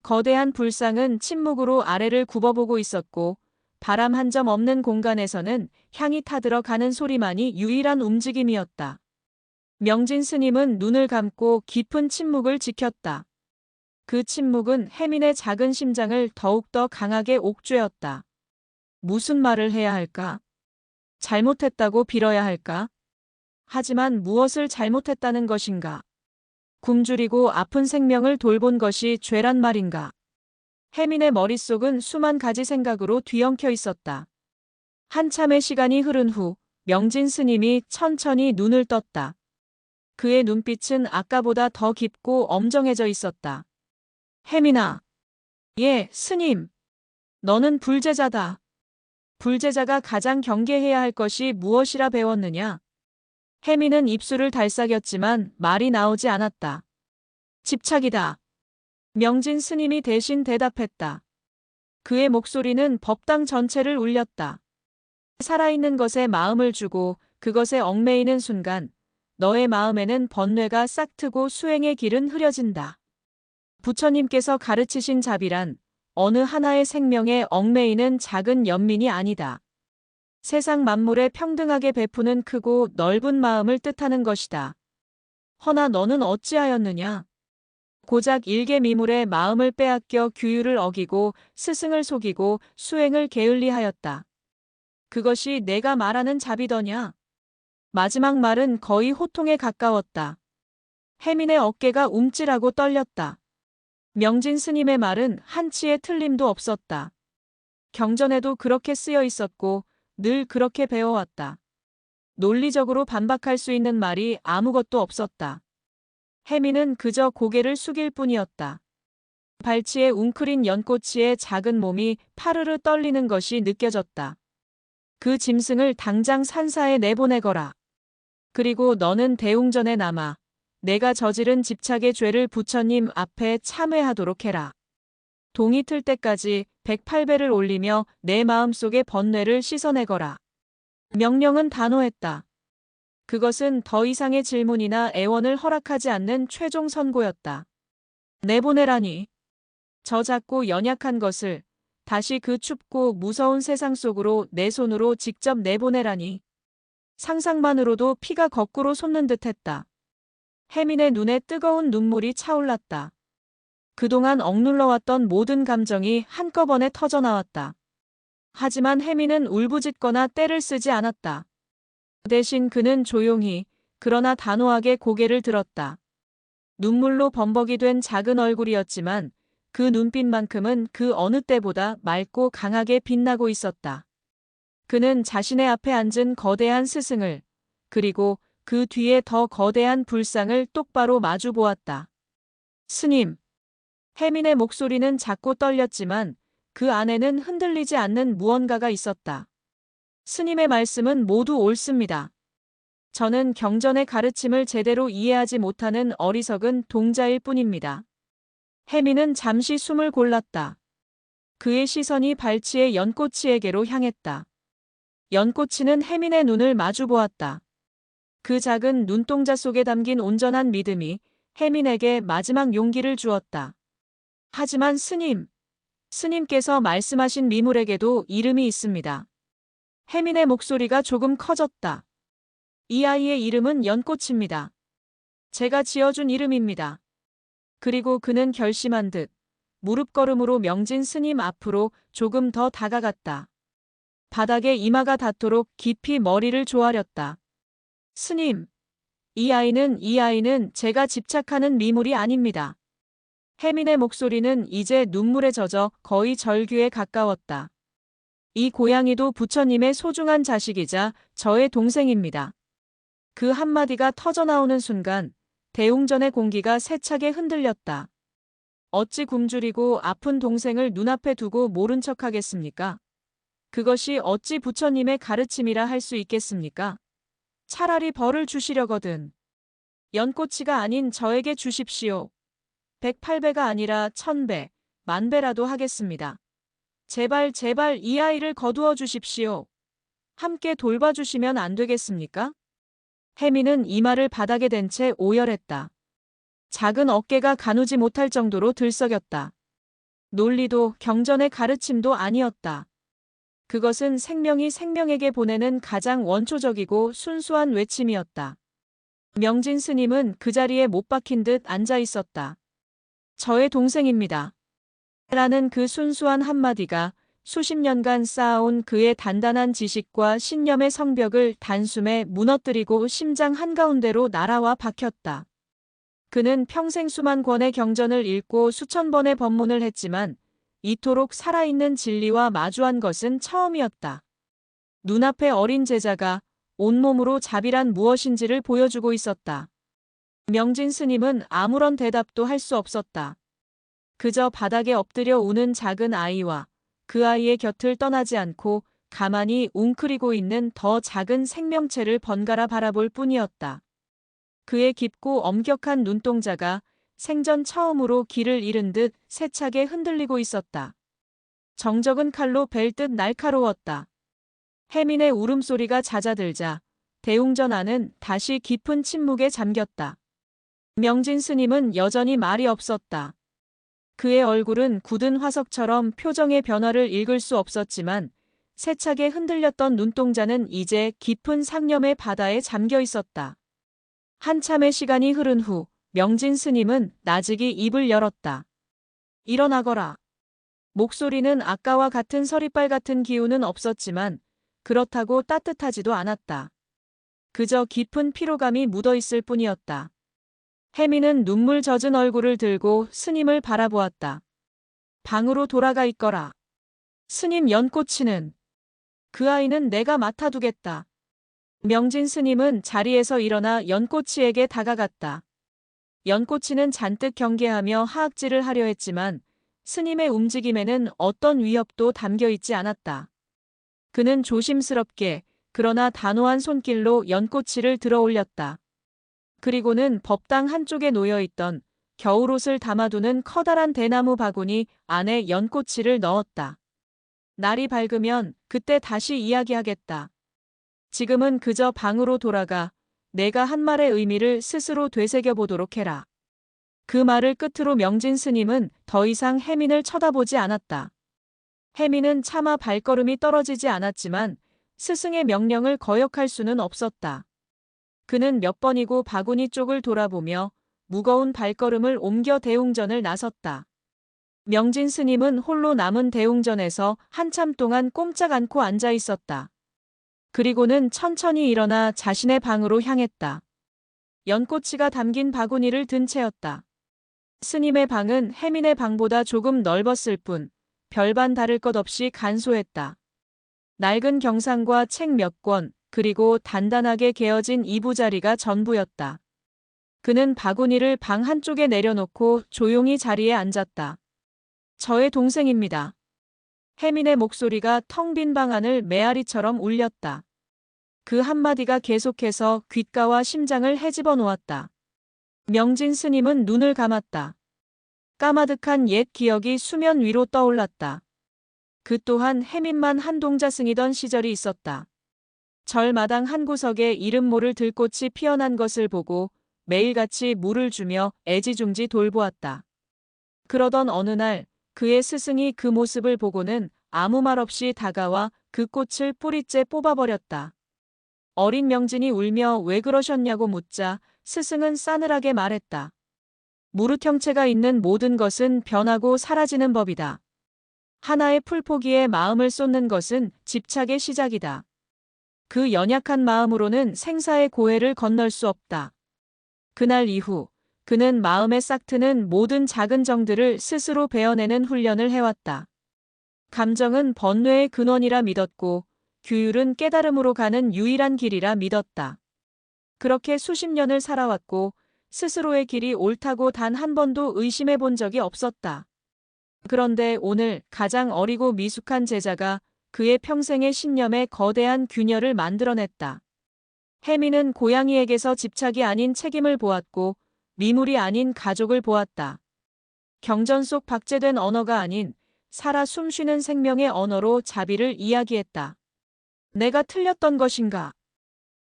거대한 불상은 침묵으로 아래를 굽어보고 있었고 바람 한 점 없는 공간에서는 향이 타들어 가는 소리만이 유일한 움직임이었다. 명진 스님은 눈을 감고 깊은 침묵을 지켰다. 그 침묵은 혜민의 작은 심장을 더욱더 강하게 옥죄었다. 무슨 말을 해야 할까? 잘못했다고 빌어야 할까? 하지만 무엇을 잘못했다는 것인가? 굶주리고 아픈 생명을 돌본 것이 죄란 말인가? 혜민의 머릿속은 수만 가지 생각으로 뒤엉켜 있었다. 한참의 시간이 흐른 후 명진 스님이 천천히 눈을 떴다. 그의 눈빛은 아까보다 더 깊고 엄정해져 있었다. 혜민아. 예, 스님. 너는 불제자다. 불제자가 가장 경계해야 할 것이 무엇이라 배웠느냐? 혜민은 입술을 달싹였지만 말이 나오지 않았다. 집착이다. 명진 스님이 대신 대답했다. 그의 목소리는 법당 전체를 울렸다. 살아있는 것에 마음을 주고 그것에 얽매이는 순간 너의 마음에는 번뇌가 싹트고 수행의 길은 흐려진다. 부처님께서 가르치신 자비란 어느 하나의 생명에 얽매이는 작은 연민이 아니다. 세상 만물에 평등하게 베푸는 크고 넓은 마음을 뜻하는 것이다. 허나 너는 어찌하였느냐? 고작 일개미물의 마음을 빼앗겨 규율을 어기고 스승을 속이고 수행을 게을리하였다. 그것이 내가 말하는 자비더냐? 마지막 말은 거의 호통에 가까웠다. 혜민의 어깨가 움찔하고 떨렸다. 명진 스님의 말은 한치의 틀림도 없었다. 경전에도 그렇게 쓰여 있었고 늘 그렇게 배워왔다. 논리적으로 반박할 수 있는 말이 아무것도 없었다. 혜민은 그저 고개를 숙일 뿐이었다. 발치에 웅크린 연꽃이의 작은 몸이 파르르 떨리는 것이 느껴졌다. 그 짐승을 당장 산사에 내보내거라. 그리고 너는 대웅전에 남아 내가 저지른 집착의 죄를 부처님 앞에 참회하도록 해라. 동이 틀 때까지 108배를 올리며 내 마음속의 번뇌를 씻어내거라. 명령은 단호했다. 그것은 더 이상의 질문이나 애원을 허락하지 않는 최종 선고였다. 내보내라니. 저 작고 연약한 것을 다시 그 춥고 무서운 세상 속으로 내 손으로 직접 내보내라니. 상상만으로도 피가 거꾸로 솟는 듯했다. 혜민의 눈에 뜨거운 눈물이 차올랐다. 그동안 억눌러왔던 모든 감정이 한꺼번에 터져나왔다. 하지만 혜민은 울부짖거나 떼를 쓰지 않았다. 대신 그는 조용히 그러나 단호하게 고개를 들었다. 눈물로 범벅이 된 작은 얼굴이었지만 그 눈빛만큼은 그 어느 때보다 맑고 강하게 빛나고 있었다. 그는 자신의 앞에 앉은 거대한 스승을 그리고 그 뒤에 더 거대한 불상을 똑바로 마주 보았다. 스님. 혜민의 목소리는 작고 떨렸지만 그 안에는 흔들리지 않는 무언가가 있었다. 스님의 말씀은 모두 옳습니다. 저는 경전의 가르침을 제대로 이해하지 못하는 어리석은 동자일 뿐입니다. 혜민은 잠시 숨을 골랐다. 그의 시선이 발치의 연꽃이에게로 향했다. 연꽃이는 혜민의 눈을 마주 보았다. 그 작은 눈동자 속에 담긴 온전한 믿음이 혜민에게 마지막 용기를 주었다. 하지만 스님께서 말씀하신 미물에게도 이름이 있습니다. 혜민의 목소리가 조금 커졌다. 이 아이의 이름은 연꽃입니다. 제가 지어준 이름입니다. 그리고 그는 결심한 듯 무릎걸음으로 명진 스님 앞으로 조금 더 다가갔다. 바닥에 이마가 닿도록 깊이 머리를 조아렸다. 스님, 이 아이는 제가 집착하는 미물이 아닙니다. 혜민의 목소리는 이제 눈물에 젖어 거의 절규에 가까웠다. 이 고양이도 부처님의 소중한 자식이자 저의 동생입니다. 그 한마디가 터져나오는 순간 대웅전의 공기가 세차게 흔들렸다. 어찌 굶주리고 아픈 동생을 눈앞에 두고 모른 척하겠습니까? 그것이 어찌 부처님의 가르침이라 할 수 있겠습니까? 차라리 벌을 주시려거든. 연꽃이가 아닌 저에게 주십시오. 108배가 아니라 1000배, 10,000배라도 하겠습니다. 제발 제발 이 아이를 거두어 주십시오. 함께 돌봐주시면 안 되겠습니까? 혜미는 이마를 바닥에 댄 채 오열했다. 작은 어깨가 가누지 못할 정도로 들썩였다. 논리도 경전의 가르침도 아니었다. 그것은 생명이 생명에게 보내는 가장 원초적이고 순수한 외침이었다. 명진 스님은 그 자리에 못 박힌 듯 앉아 있었다. 저의 동생입니다. 라는 그 순수한 한마디가 수십 년간 쌓아온 그의 단단한 지식과 신념의 성벽을 단숨에 무너뜨리고 심장 한가운데로 날아와 박혔다. 그는 평생 수만 권의 경전을 읽고 수천 번의 법문을 했지만 이토록 살아있는 진리와 마주한 것은 처음이었다. 눈앞에 어린 제자가 온몸으로 자비란 무엇인지를 보여주고 있었다. 명진 스님은 아무런 대답도 할 수 없었다. 그저 바닥에 엎드려 우는 작은 아이와 그 아이의 곁을 떠나지 않고 가만히 웅크리고 있는 더 작은 생명체를 번갈아 바라볼 뿐이었다. 그의 깊고 엄격한 눈동자가 생전 처음으로 길을 잃은 듯 세차게 흔들리고 있었다. 정적은 칼로 벨 듯 날카로웠다. 혜민의 울음소리가 잦아들자 대웅전 안은 다시 깊은 침묵에 잠겼다. 명진 스님은 여전히 말이 없었다. 그의 얼굴은 굳은 화석처럼 표정의 변화를 읽을 수 없었지만 세차게 흔들렸던 눈동자는 이제 깊은 상념의 바다에 잠겨 있었다. 한참의 시간이 흐른 후 명진 스님은 나직이 입을 열었다. 일어나거라. 목소리는 아까와 같은 서리빨 같은 기운은 없었지만 그렇다고 따뜻하지도 않았다. 그저 깊은 피로감이 묻어있을 뿐이었다. 혜미는 눈물 젖은 얼굴을 들고 스님을 바라보았다. 방으로 돌아가 있거라. 스님 연꽃이는 그 아이는 내가 맡아두겠다. 명진 스님은 자리에서 일어나 연꽃이에게 다가갔다. 연꽃이는 잔뜩 경계하며 하악질을 하려 했지만 스님의 움직임에는 어떤 위협도 담겨 있지 않았다. 그는 조심스럽게 그러나 단호한 손길로 연꽃이를 들어 올렸다. 그리고는 법당 한쪽에 놓여있던 겨울옷을 담아두는 커다란 대나무 바구니 안에 연꽃이를 넣었다. 날이 밝으면 그때 다시 이야기하겠다. 지금은 그저 방으로 돌아가 내가 한 말의 의미를 스스로 되새겨보도록 해라. 그 말을 끝으로 명진 스님은 더 이상 혜민을 쳐다보지 않았다. 혜민은 차마 발걸음이 떨어지지 않았지만 스승의 명령을 거역할 수는 없었다. 그는 몇 번이고 바구니 쪽을 돌아보며 무거운 발걸음을 옮겨 대웅전을 나섰다. 명진 스님은 홀로 남은 대웅전에서 한참 동안 꼼짝 않고 앉아 있었다. 그리고는 천천히 일어나 자신의 방으로 향했다. 연꽃이가 담긴 바구니를 든 채였다. 스님의 방은 혜민의 방보다 조금 넓었을 뿐 별반 다를 것 없이 간소했다. 낡은 경상과 책 몇 권, 그리고 단단하게 개어진 이부자리가 전부였다. 그는 바구니를 방 한쪽에 내려놓고 조용히 자리에 앉았다. 저의 동생입니다. 혜민의 목소리가 텅 빈 방 안을 메아리처럼 울렸다. 그 한마디가 계속해서 귓가와 심장을 헤집어 놓았다. 명진 스님은 눈을 감았다. 까마득한 옛 기억이 수면 위로 떠올랐다. 그 또한 혜민만 한동자승이던 시절이 있었다. 절마당 한 구석에 이름 모를 들꽃이 피어난 것을 보고 매일같이 물을 주며 애지중지 돌보았다. 그러던 어느 날 그의 스승이 그 모습을 보고는 아무 말 없이 다가와 그 꽃을 뿌리째 뽑아버렸다. 어린 명진이 울며 왜 그러셨냐고 묻자 스승은 싸늘하게 말했다. 무릇 형체가 있는 모든 것은 변하고 사라지는 법이다. 하나의 풀포기에 마음을 쏟는 것은 집착의 시작이다. 그 연약한 마음으로는 생사의 고해를 건널 수 없다. 그날 이후 그는 마음에 싹트는 모든 작은 정들을 스스로 베어내는 훈련을 해왔다. 감정은 번뇌의 근원이라 믿었고 규율은 깨달음으로 가는 유일한 길이라 믿었다. 그렇게 수십 년을 살아왔고 스스로의 길이 옳다고 단 한 번도 의심해 본 적이 없었다. 그런데 오늘 가장 어리고 미숙한 제자가 그의 평생의 신념에 거대한 균열을 만들어냈다. 혜민은 고양이에게서 집착이 아닌 책임을 보았고 미물이 아닌 가족을 보았다. 경전 속 박제된 언어가 아닌 살아 숨쉬는 생명의 언어로 자비를 이야기했다. 내가 틀렸던 것인가?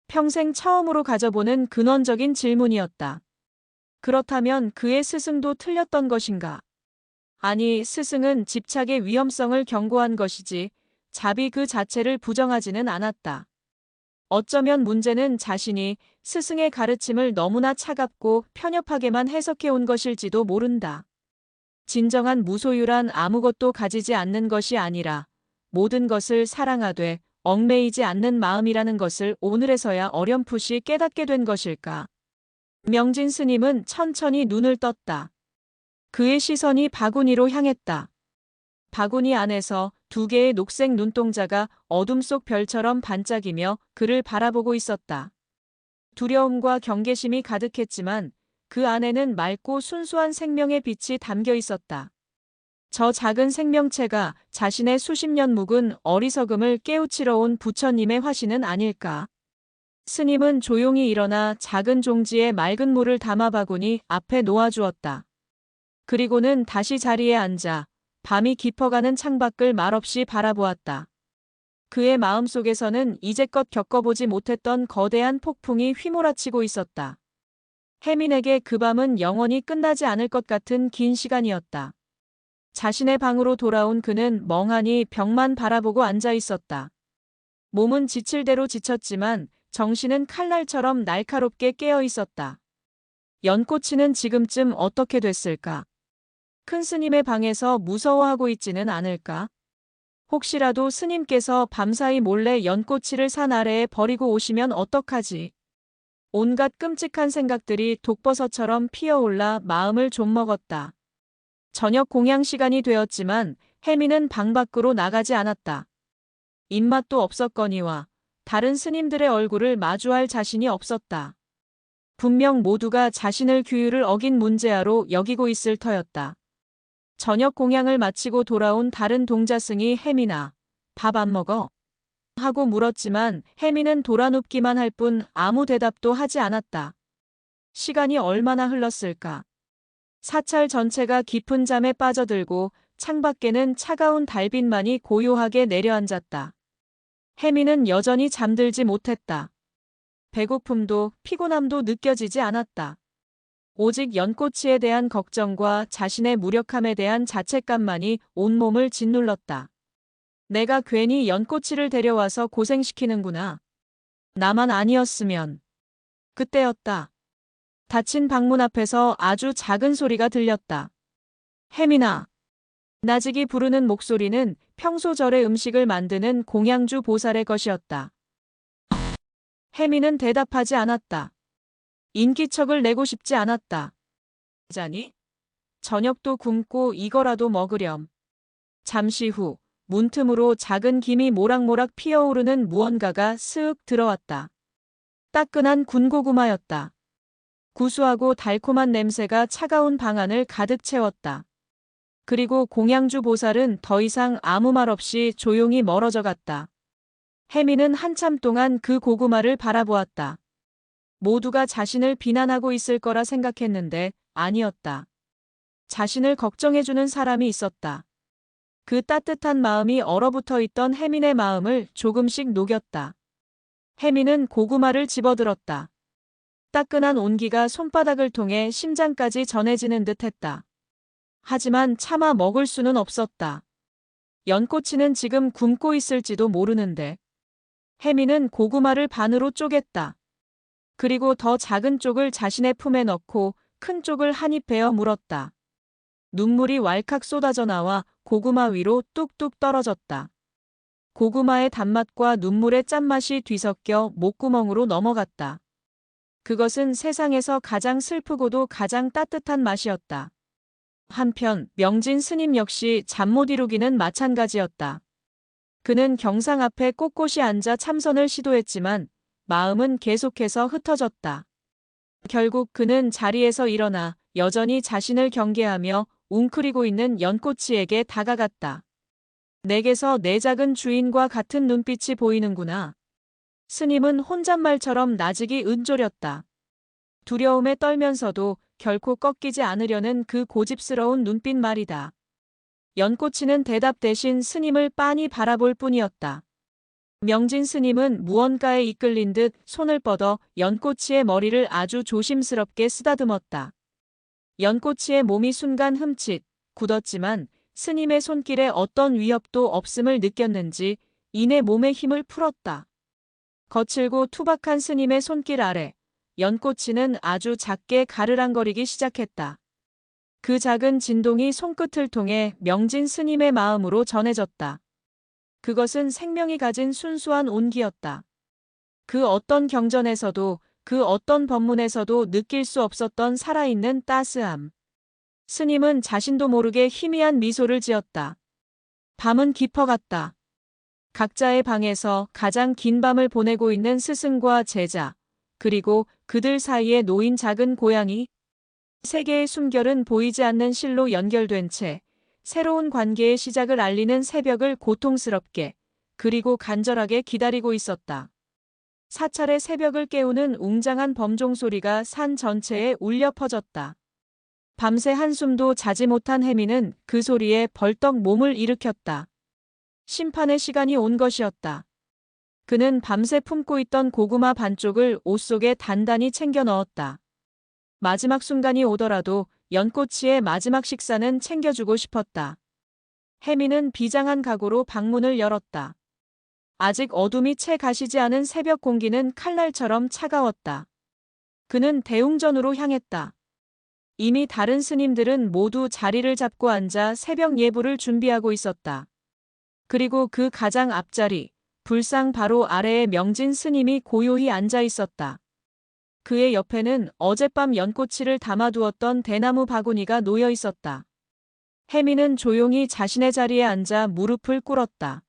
평생 처음으로 가져보는 근원적인 질문이었다. 그렇다면 그의 스승도 틀렸던 것인가? 아니, 스승은 집착의 위험성을 경고한 것이지 자비 그 자체를 부정하지는 않았다. 어쩌면 문제는 자신이 스승의 가르침을 너무나 차갑고 편협하게만 해석해온 것일지도 모른다. 진정한 무소유란 아무것도 가지지 않는 것이 아니라 모든 것을 사랑하되 얽매이지 않는 마음이라는 것을 오늘에서야 어렴풋이 깨닫게 된 것일까? 명진 스님은 천천히 눈을 떴다. 그의 시선이 바구니로 향했다. 바구니 안에서 두 개의 녹색 눈동자가 어둠 속 별처럼 반짝이며 그를 바라보고 있었다. 두려움과 경계심이 가득했지만 그 안에는 맑고 순수한 생명의 빛이 담겨 있었다. 저 작은 생명체가 자신의 수십 년 묵은 어리석음을 깨우치러 온 부처님의 화신은 아닐까. 스님은 조용히 일어나 작은 종지에 맑은 물을 담아 바구니 앞에 놓아주었다. 그리고는 다시 자리에 앉아 밤이 깊어가는 창밖을 말없이 바라보았다. 그의 마음속에서는 이제껏 겪어보지 못했던 거대한 폭풍이 휘몰아치고 있었다. 혜민에게 그 밤은 영원히 끝나지 않을 것 같은 긴 시간이었다. 자신의 방으로 돌아온 그는 멍하니 벽만 바라보고 앉아 있었다. 몸은 지칠 대로 지쳤지만 정신은 칼날처럼 날카롭게 깨어 있었다. 연꽃이는 지금쯤 어떻게 됐을까? 큰 스님의 방에서 무서워하고 있지는 않을까? 혹시라도 스님께서 밤사이 몰래 연꽃이를 산 아래에 버리고 오시면 어떡하지? 온갖 끔찍한 생각들이 독버섯처럼 피어올라 마음을 좀먹었다. 저녁 공양 시간이 되었지만 혜미는 방 밖으로 나가지 않았다. 입맛도 없었거니와 다른 스님들의 얼굴을 마주할 자신이 없었다. 분명 모두가 자신을 규율을 어긴 문제아로 여기고 있을 터였다. 저녁 공양을 마치고 돌아온 다른 동자승이 혜미나 밥 안 먹어? 하고 물었지만 혜미는 돌아눕기만 할 뿐 아무 대답도 하지 않았다. 시간이 얼마나 흘렀을까? 사찰 전체가 깊은 잠에 빠져들고 창밖에는 차가운 달빛만이 고요하게 내려앉았다. 혜미는 여전히 잠들지 못했다. 배고픔도 피곤함도 느껴지지 않았다. 오직 연꽃이에 대한 걱정과 자신의 무력함에 대한 자책감만이 온몸을 짓눌렀다. 내가 괜히 연꽃이를 데려와서 고생시키는구나. 나만 아니었으면. 그때였다. 닫힌 방문 앞에서 아주 작은 소리가 들렸다. 혜민아. 나직이 부르는 목소리는 평소 절의 음식을 만드는 공양주 보살의 것이었다. 혜민은 대답하지 않았다. 인기척을 내고 싶지 않았다. 자니? 저녁도 굶고 이거라도 먹으렴. 잠시 후 문틈으로 작은 김이 모락모락 피어오르는 무언가가 쓱 들어왔다. 따끈한 군고구마였다. 구수하고 달콤한 냄새가 차가운 방 안을 가득 채웠다. 그리고 공양주 보살은 더 이상 아무 말 없이 조용히 멀어져 갔다. 혜미는 한참 동안 그 고구마를 바라보았다. 모두가 자신을 비난하고 있을 거라 생각했는데 아니었다. 자신을 걱정해주는 사람이 있었다. 그 따뜻한 마음이 얼어붙어 있던 혜민의 마음을 조금씩 녹였다. 혜민은 고구마를 집어들었다. 따끈한 온기가 손바닥을 통해 심장까지 전해지는 듯했다. 하지만 차마 먹을 수는 없었다. 연꽃이는 지금 굶고 있을지도 모르는데. 혜민은 고구마를 반으로 쪼갰다. 그리고 더 작은 쪽을 자신의 품에 넣고 큰 쪽을 한 입 베어 물었다. 눈물이 왈칵 쏟아져 나와 고구마 위로 뚝뚝 떨어졌다. 고구마의 단맛과 눈물의 짠맛이 뒤섞여 목구멍으로 넘어갔다. 그것은 세상에서 가장 슬프고도 가장 따뜻한 맛이었다. 한편 명진 스님 역시 잠 못 이루기는 마찬가지였다. 그는 경상 앞에 꼿꼿이 앉아 참선을 시도했지만 마음은 계속해서 흩어졌다. 결국 그는 자리에서 일어나 여전히 자신을 경계하며 웅크리고 있는 연꽃이에게 다가갔다. 내게서 내 작은 주인과 같은 눈빛이 보이는구나. 스님은 혼잣말처럼 나직이 은졸였다. 두려움에 떨면서도 결코 꺾이지 않으려는 그 고집스러운 눈빛 말이다. 연꽃이는 대답 대신 스님을 빤히 바라볼 뿐이었다. 명진 스님은 무언가에 이끌린 듯 손을 뻗어 연꽃이의 머리를 아주 조심스럽게 쓰다듬었다. 연꽃이의 몸이 순간 흠칫 굳었지만 스님의 손길에 어떤 위협도 없음을 느꼈는지 이내 몸의 힘을 풀었다. 거칠고 투박한 스님의 손길 아래 연꽃이는 아주 작게 가르랑거리기 시작했다. 그 작은 진동이 손끝을 통해 명진 스님의 마음으로 전해졌다. 그것은 생명이 가진 순수한 온기였다. 그 어떤 경전에서도 그 어떤 법문에서도 느낄 수 없었던 살아있는 따스함. 스님은 자신도 모르게 희미한 미소를 지었다. 밤은 깊어갔다. 각자의 방에서 가장 긴 밤을 보내고 있는 스승과 제자, 그리고 그들 사이에 놓인 작은 고양이. 세계의 숨결은 보이지 않는 실로 연결된 채 새로운 관계의 시작을 알리는 새벽을 고통스럽게 그리고 간절하게 기다리고 있었다. 사찰의 새벽을 깨우는 웅장한 범종 소리가 산 전체에 울려 퍼졌다. 밤새 한숨도 자지 못한 해미는 그 소리에 벌떡 몸을 일으켰다. 심판의 시간이 온 것이었다. 그는 밤새 품고 있던 고구마 반쪽을 옷 속에 단단히 챙겨 넣었다. 마지막 순간이 오더라도 연꽃이의 마지막 식사는 챙겨주고 싶었다. 해미는 비장한 각오로 방문을 열었다. 아직 어둠이 채 가시지 않은 새벽 공기는 칼날처럼 차가웠다. 그는 대웅전으로 향했다. 이미 다른 스님들은 모두 자리를 잡고 앉아 새벽 예불을 준비하고 있었다. 그리고 그 가장 앞자리, 불상 바로 아래에 명진 스님이 고요히 앉아 있었다. 그의 옆에는 어젯밤 연꽃이를 담아두었던 대나무 바구니가 놓여 있었다. 해미는 조용히 자신의 자리에 앉아 무릎을 꿇었다.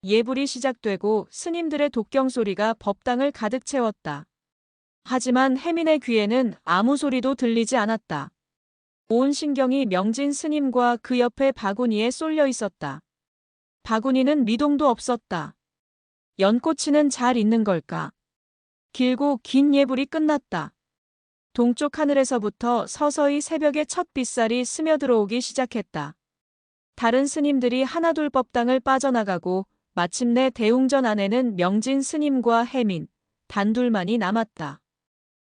예불이 시작되고 스님들의 독경 소리가 법당을 가득 채웠다. 하지만 해민의 귀에는 아무 소리도 들리지 않았다. 온 신경이 명진 스님과 그 옆에 바구니에 쏠려 있었다. 바구니는 미동도 없었다. 연꽃이는 잘 있는 걸까? 길고 긴 예불이 끝났다. 동쪽 하늘에서부터 서서히 새벽의 첫 빛살이 스며들어오기 시작했다. 다른 스님들이 하나둘 법당을 빠져나가고 마침내 대웅전 안에는 명진 스님과 해민, 단둘만이 남았다.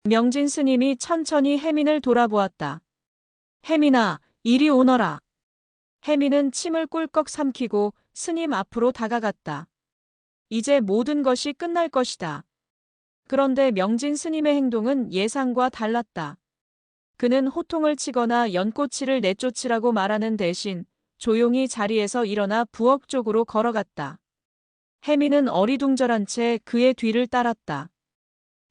명진 스님이 천천히 해민을 돌아보았다. 해민아, 이리 오너라. 해민은 침을 꿀꺽 삼키고 스님 앞으로 다가갔다. 이제 모든 것이 끝날 것이다. 그런데 명진 스님의 행동은 예상과 달랐다. 그는 호통을 치거나 연꽃이를 내쫓으라고 말하는 대신 조용히 자리에서 일어나 부엌 쪽으로 걸어갔다. 해민은 어리둥절한 채 그의 뒤를 따랐다.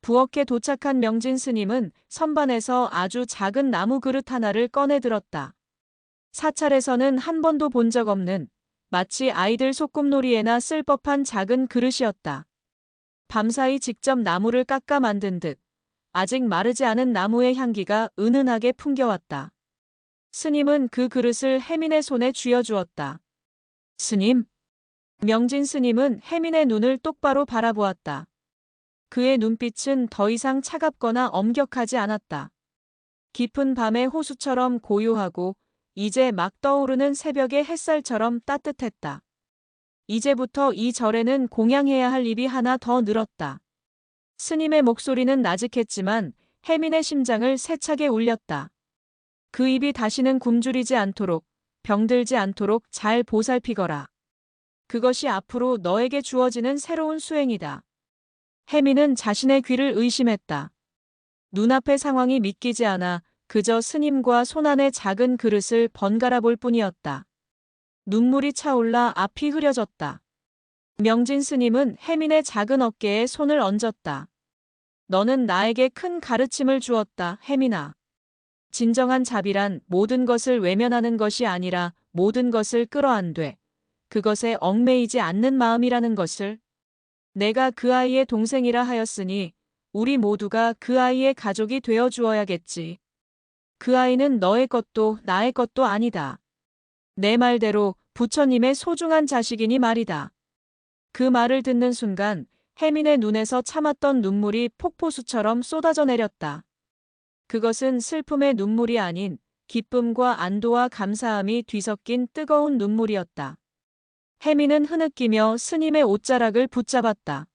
부엌에 도착한 명진 스님은 선반에서 아주 작은 나무 그릇 하나를 꺼내 들었다. 사찰에서는 한 번도 본 적 없는 마치 아이들 소꿉놀이에나 쓸 법한 작은 그릇이었다. 밤사이 직접 나무를 깎아 만든 듯 아직 마르지 않은 나무의 향기가 은은하게 풍겨왔다. 스님은 그 그릇을 해민의 손에 쥐어주었다. 스님. 명진 스님은 해민의 눈을 똑바로 바라보았다. 그의 눈빛은 더 이상 차갑거나 엄격하지 않았다. 깊은 밤의 호수처럼 고요하고 이제 막 떠오르는 새벽의 햇살처럼 따뜻했다. 이제부터 이 절에는 공양해야 할 입이 하나 더 늘었다. 스님의 목소리는 나직했지만 해민의 심장을 세차게 울렸다. 그 입이 다시는 굶주리지 않도록, 병들지 않도록 잘 보살피거라. 그것이 앞으로 너에게 주어지는 새로운 수행이다. 해민은 자신의 귀를 의심했다. 눈앞의 상황이 믿기지 않아 그저 스님과 손안의 작은 그릇을 번갈아 볼 뿐이었다. 눈물이 차올라 앞이 흐려졌다. 명진 스님은 해민의 작은 어깨에 손을 얹었다. 너는 나에게 큰 가르침을 주었다, 해민아. 진정한 자비란 모든 것을 외면하는 것이 아니라 모든 것을 끌어안되 그것에 얽매이지 않는 마음이라는 것을. 내가 그 아이의 동생이라 하였으니 우리 모두가 그 아이의 가족이 되어 주어야겠지. 그 아이는 너의 것도 나의 것도 아니다. 내 말대로 부처님의 소중한 자식이니 말이다. 그 말을 듣는 순간 해민의 눈에서 참았던 눈물이 폭포수처럼 쏟아져 내렸다. 그것은 슬픔의 눈물이 아닌 기쁨과 안도와 감사함이 뒤섞인 뜨거운 눈물이었다. 혜민은 흐느끼며 스님의 옷자락을 붙잡았다.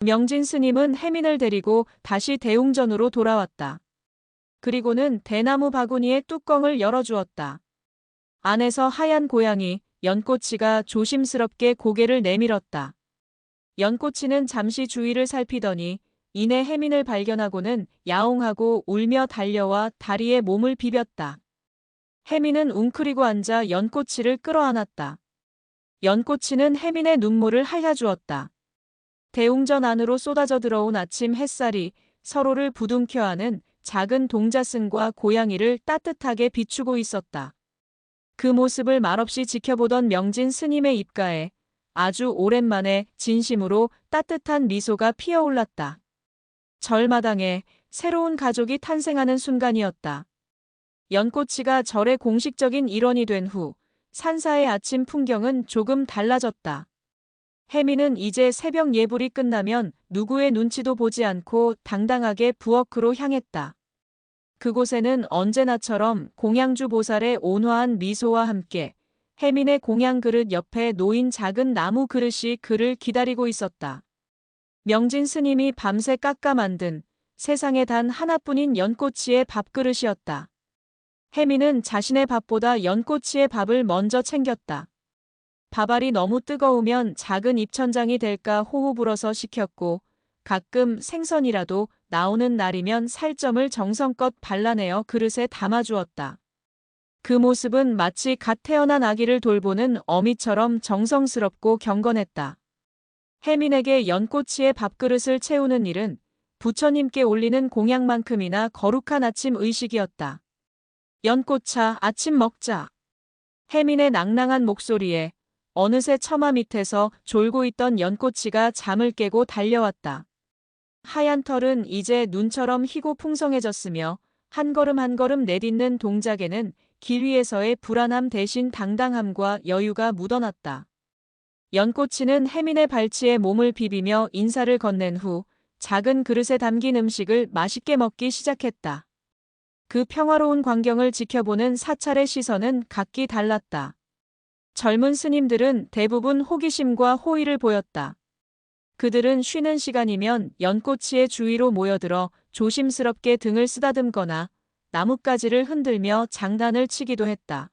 명진 스님은 혜민을 데리고 다시 대웅전으로 돌아왔다. 그리고는 대나무 바구니의 뚜껑을 열어주었다. 안에서 하얀 고양이, 연꽃이가 조심스럽게 고개를 내밀었다. 연꽃이는 잠시 주위를 살피더니 이내 혜민을 발견하고는 야옹하고 울며 달려와 다리에 몸을 비볐다. 혜민은 웅크리고 앉아 연꽃이를 끌어안았다. 연꽃이는 혜민의 눈물을 핥아주었다. 대웅전 안으로 쏟아져 들어온 아침 햇살이 서로를 부둥켜 안은 작은 동자승과 고양이를 따뜻하게 비추고 있었다. 그 모습을 말없이 지켜보던 명진 스님의 입가에 아주 오랜만에 진심으로 따뜻한 미소가 피어올랐다. 절마당에 새로운 가족이 탄생하는 순간이었다. 연꽃이가 절의 공식적인 일원이 된 후 산사의 아침 풍경은 조금 달라졌다. 혜민은 이제 새벽 예불이 끝나면 누구의 눈치도 보지 않고 당당하게 부엌으로 향했다. 그곳에는 언제나처럼 공양주 보살의 온화한 미소와 함께 혜민의 공양 그릇 옆에 놓인 작은 나무 그릇이 그를 기다리고 있었다. 명진 스님이 밤새 깎아 만든 세상에 단 하나뿐인 연꽃이의 밥그릇이었다. 혜민은 자신의 밥보다 연꽃이의 밥을 먼저 챙겼다. 밥알이 너무 뜨거우면 작은 입천장이 될까 호호 불어서 식혔고 가끔 생선이라도 나오는 날이면 살점을 정성껏 발라내어 그릇에 담아주었다. 그 모습은 마치 갓 태어난 아기를 돌보는 어미처럼 정성스럽고 경건했다. 혜민에게 연꽃이의 밥그릇을 채우는 일은 부처님께 올리는 공양만큼이나 거룩한 아침 의식이었다. 연꽃아, 아침 먹자. 혜민의 낭낭한 목소리에 어느새 처마 밑에서 졸고 있던 연꽃이가 잠을 깨고 달려왔다. 하얀 털은 이제 눈처럼 희고 풍성해졌으며 한 걸음 한 걸음 내딛는 동작에는 길 위에서의 불안함 대신 당당함과 여유가 묻어났다. 연꽃이는 혜민의 발치에 몸을 비비며 인사를 건넨 후 작은 그릇에 담긴 음식을 맛있게 먹기 시작했다. 그 평화로운 광경을 지켜보는 사찰의 시선은 각기 달랐다. 젊은 스님들은 대부분 호기심과 호의를 보였다. 그들은 쉬는 시간이면 연꽃이의 주위로 모여들어 조심스럽게 등을 쓰다듬거나 나뭇가지를 흔들며 장단을 치기도 했다.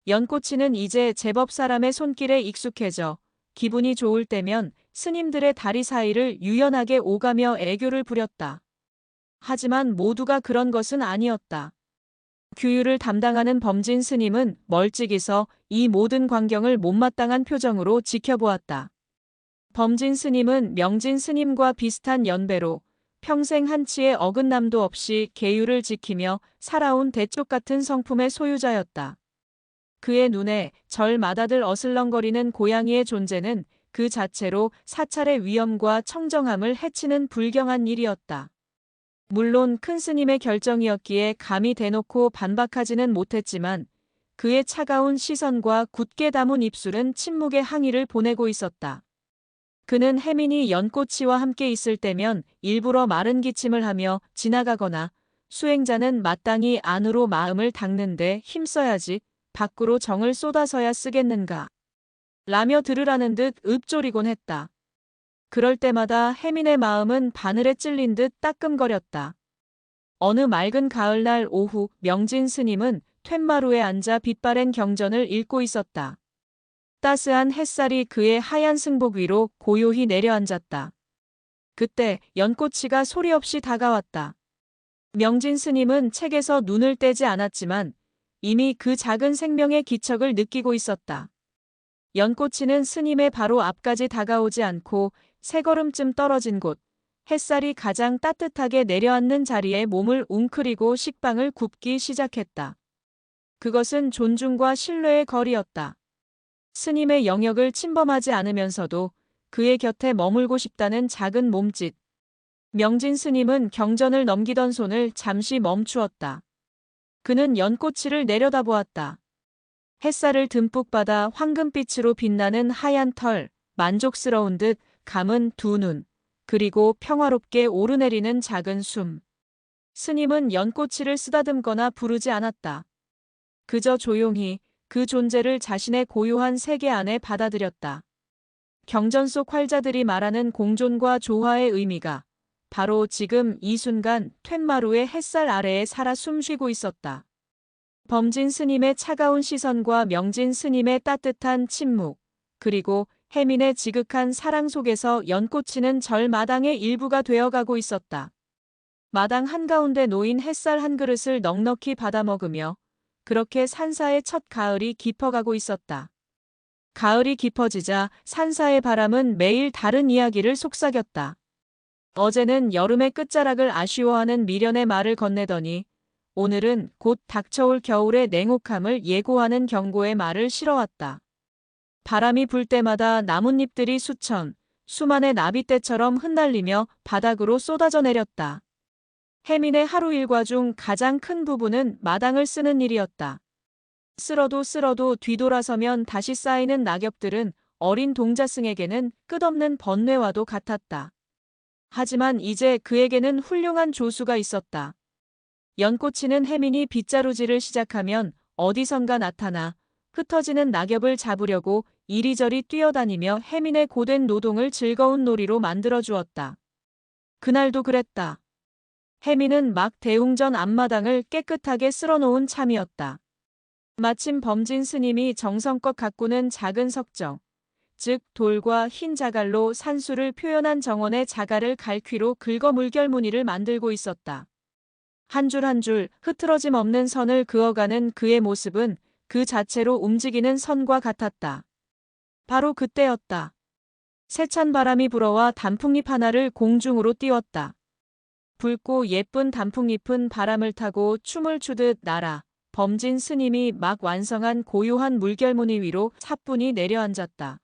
연꽃이는 이제 제법 사람의 손길에 익숙해져 기분이 좋을 때면 스님들의 다리 사이를 유연하게 오가며 애교를 부렸다. 하지만 모두가 그런 것은 아니었다. 규율을 담당하는 범진 스님은 멀찍이서 이 모든 광경을 못마땅한 표정으로 지켜보았다. 범진 스님은 명진 스님과 비슷한 연배로 평생 한치의 어긋남도 없이 계율을 지키며 살아온 대쪽 같은 성품의 소유자였다. 그의 눈에 절 마다들 어슬렁거리는 고양이의 존재는 그 자체로 사찰의 위엄과 청정함을 해치는 불경한 일이었다. 물론 큰 스님의 결정이었기에 감히 대놓고 반박하지는 못했지만 그의 차가운 시선과 굳게 담은 입술은 침묵의 항의를 보내고 있었다. 그는 혜민이 연꽃이와 함께 있을 때면 일부러 마른 기침을 하며 지나가거나 수행자는 마땅히 안으로 마음을 닦는데 힘써야지 밖으로 정을 쏟아서야 쓰겠는가 라며 들으라는 듯 읊조리곤 했다. 그럴 때마다 혜민의 마음은 바늘에 찔린 듯 따끔거렸다. 어느 맑은 가을날 오후 명진 스님은 툇마루에 앉아 빛바랜 경전을 읽고 있었다. 따스한 햇살이 그의 하얀 승복 위로 고요히 내려앉았다. 그때 연꽃이가 소리 없이 다가왔다. 명진 스님은 책에서 눈을 떼지 않았지만 이미 그 작은 생명의 기척을 느끼고 있었다. 연꽃이는 스님의 바로 앞까지 다가오지 않고 세 걸음쯤 떨어진 곳, 햇살이 가장 따뜻하게 내려앉는 자리에 몸을 웅크리고 식빵을 굽기 시작했다. 그것은 존중과 신뢰의 거리였다. 스님의 영역을 침범하지 않으면서도 그의 곁에 머물고 싶다는 작은 몸짓. 명진 스님은 경전을 넘기던 손을 잠시 멈추었다. 그는 연꽃이를 내려다보았다. 햇살을 듬뿍 받아 황금빛으로 빛나는 하얀 털, 만족스러운 듯 감은 두 눈, 그리고 평화롭게 오르내리는 작은 숨. 스님은 연꽃이를 쓰다듬거나 부르지 않았다. 그저 조용히 그 존재를 자신의 고요한 세계 안에 받아들였다. 경전 속 활자들이 말하는 공존과 조화의 의미가 바로 지금 이 순간 툇마루의 햇살 아래에 살아 숨쉬고 있었다. 범진 스님의 차가운 시선과 명진 스님의 따뜻한 침묵, 그리고 혜민의 지극한 사랑 속에서 연꽃이는 절 마당의 일부가 되어가고 있었다. 마당 한가운데 놓인 햇살 한 그릇을 넉넉히 받아먹으며 그렇게 산사의 첫 가을이 깊어가고 있었다. 가을이 깊어지자 산사의 바람은 매일 다른 이야기를 속삭였다. 어제는 여름의 끝자락을 아쉬워하는 미련의 말을 건네더니 오늘은 곧 닥쳐올 겨울의 냉혹함을 예고하는 경고의 말을 실어왔다. 바람이 불 때마다 나뭇잎들이 수만의 나빗대처럼 흩날리며 바닥으로 쏟아져 내렸다. 혜민의 하루 일과 중 가장 큰 부분은 마당을 쓰는 일이었다. 쓸어도 뒤돌아서면 다시 쌓이는 낙엽들은 어린 동자승에게는 끝없는 번뇌와도 같았다. 하지만 이제 그에게는 훌륭한 조수가 있었다. 연꽃이는 혜민이 빗자루질을 시작하면 어디선가 나타나 흩어지는 낙엽을 잡으려고 이리저리 뛰어다니며 혜민의 고된 노동을 즐거운 놀이로 만들어주었다. 그날도 그랬다. 혜민은 막 대웅전 앞마당을 깨끗하게 쓸어놓은 참이었다. 마침 범진 스님이 정성껏 가꾸는 작은 석정, 즉 돌과 흰 자갈로 산수를 표현한 정원의 자갈을 갈퀴로 긁어 물결무늬를 만들고 있었다. 한 줄 한 줄 흐트러짐 없는 선을 그어가는 그의 모습은 그 자체로 움직이는 선과 같았다. 바로 그때였다. 세찬 바람이 불어와 단풍잎 하나를 공중으로 띄웠다. 붉고 예쁜 단풍잎은 바람을 타고 춤을 추듯 날아 범진 스님이 막 완성한 고요한 물결무늬 위로 차분히 내려앉았다.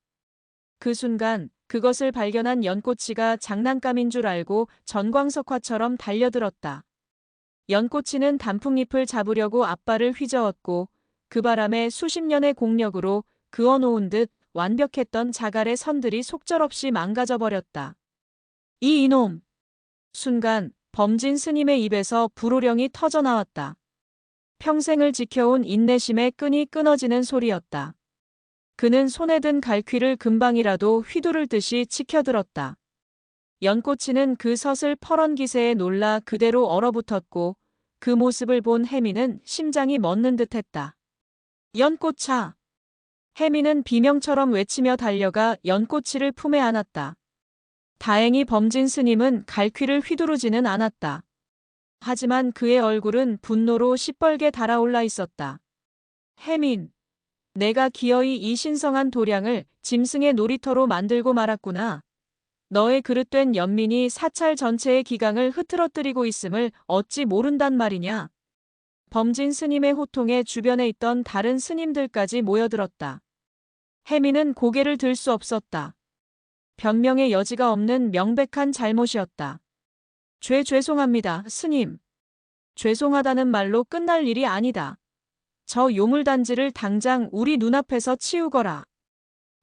그 순간 그것을 발견한 연꽃이가 장난감인 줄 알고 전광석화처럼 달려들었다. 연꽃이는 단풍잎을 잡으려고 앞발을 휘저었고 그 바람에 수십 년의 공력으로 그어놓은 듯 완벽했던 자갈의 선들이 속절없이 망가져버렸다. 이놈! 순간 범진 스님의 입에서 불호령이 터져나왔다. 평생을 지켜온 인내심의 끈이 끊어지는 소리였다. 그는 손에 든 갈퀴를 금방이라도 휘두를 듯이 치켜들었다. 연꽃이는 그 서슬 퍼런 기세에 놀라 그대로 얼어붙었고 그 모습을 본 혜민은 심장이 멎는 듯했다. 연꽃아! 혜민은 비명처럼 외치며 달려가 연꽃이를 품에 안았다. 다행히 범진 스님은 갈퀴를 휘두르지는 않았다. 하지만 그의 얼굴은 분노로 시뻘게 달아올라 있었다. 혜민, 내가 기어이 이 신성한 도량을 짐승의 놀이터로 만들고 말았구나. 너의 그릇된 연민이 사찰 전체의 기강을 흐트러뜨리고 있음을 어찌 모른단 말이냐. 범진 스님의 호통에 주변에 있던 다른 스님들까지 모여들었다. 혜민은 고개를 들 수 없었다. 변명의 여지가 없는 명백한 잘못이었다. 죄송합니다, 스님. 죄송하다는 말로 끝날 일이 아니다. 저 요물단지를 당장 우리 눈앞에서 치우거라.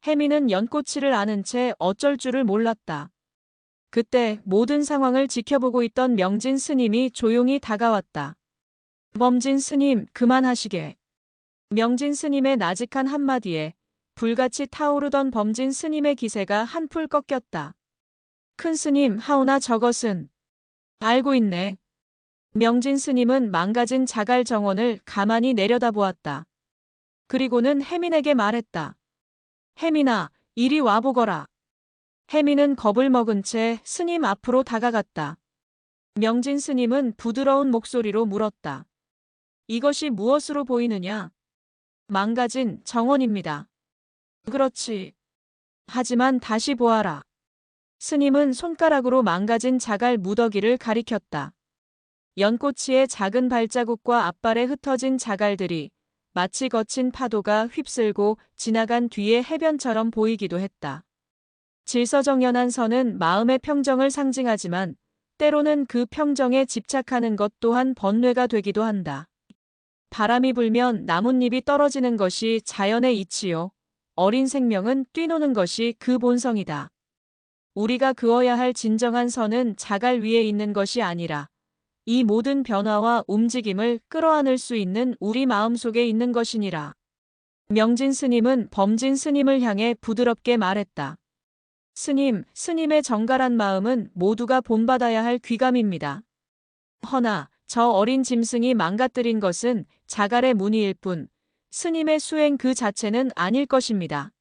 혜민은 연꽃이를 아는 채 어쩔 줄을 몰랐다. 그때 모든 상황을 지켜보고 있던 명진 스님이 조용히 다가왔다. 범진 스님, 그만하시게. 명진 스님의 나직한 한마디에 불같이 타오르던 범진 스님의 기세가 한풀 꺾였다. 큰 스님, 하오나 저것은. 알고 있네. 명진 스님은 망가진 자갈 정원을 가만히 내려다보았다. 그리고는 혜민에게 말했다. 혜민아, 이리 와보거라. 혜민은 겁을 먹은 채 스님 앞으로 다가갔다. 명진 스님은 부드러운 목소리로 물었다. 이것이 무엇으로 보이느냐? 망가진 정원입니다. 그렇지. 하지만 다시 보아라. 스님은 손가락으로 망가진 자갈 무더기를 가리켰다. 연꽃이의 작은 발자국과 앞발에 흩어진 자갈들이 마치 거친 파도가 휩쓸고 지나간 뒤의 해변처럼 보이기도 했다. 질서정연한 선은 마음의 평정을 상징하지만 때로는 그 평정에 집착하는 것 또한 번뇌가 되기도 한다. 바람이 불면 나뭇잎이 떨어지는 것이 자연의 이치요. 어린 생명은 뛰노는 것이 그 본성이다. 우리가 그어야 할 진정한 선은 자갈 위에 있는 것이 아니라 이 모든 변화와 움직임을 끌어안을 수 있는 우리 마음속에 있는 것이니라. 명진 스님은 범진 스님을 향해 부드럽게 말했다. 스님, 스님의 정갈한 마음은 모두가 본받아야 할 귀감입니다. 허나 저 어린 짐승이 망가뜨린 것은 자갈의 무늬일 뿐 스님의 수행 그 자체는 아닐 것입니다.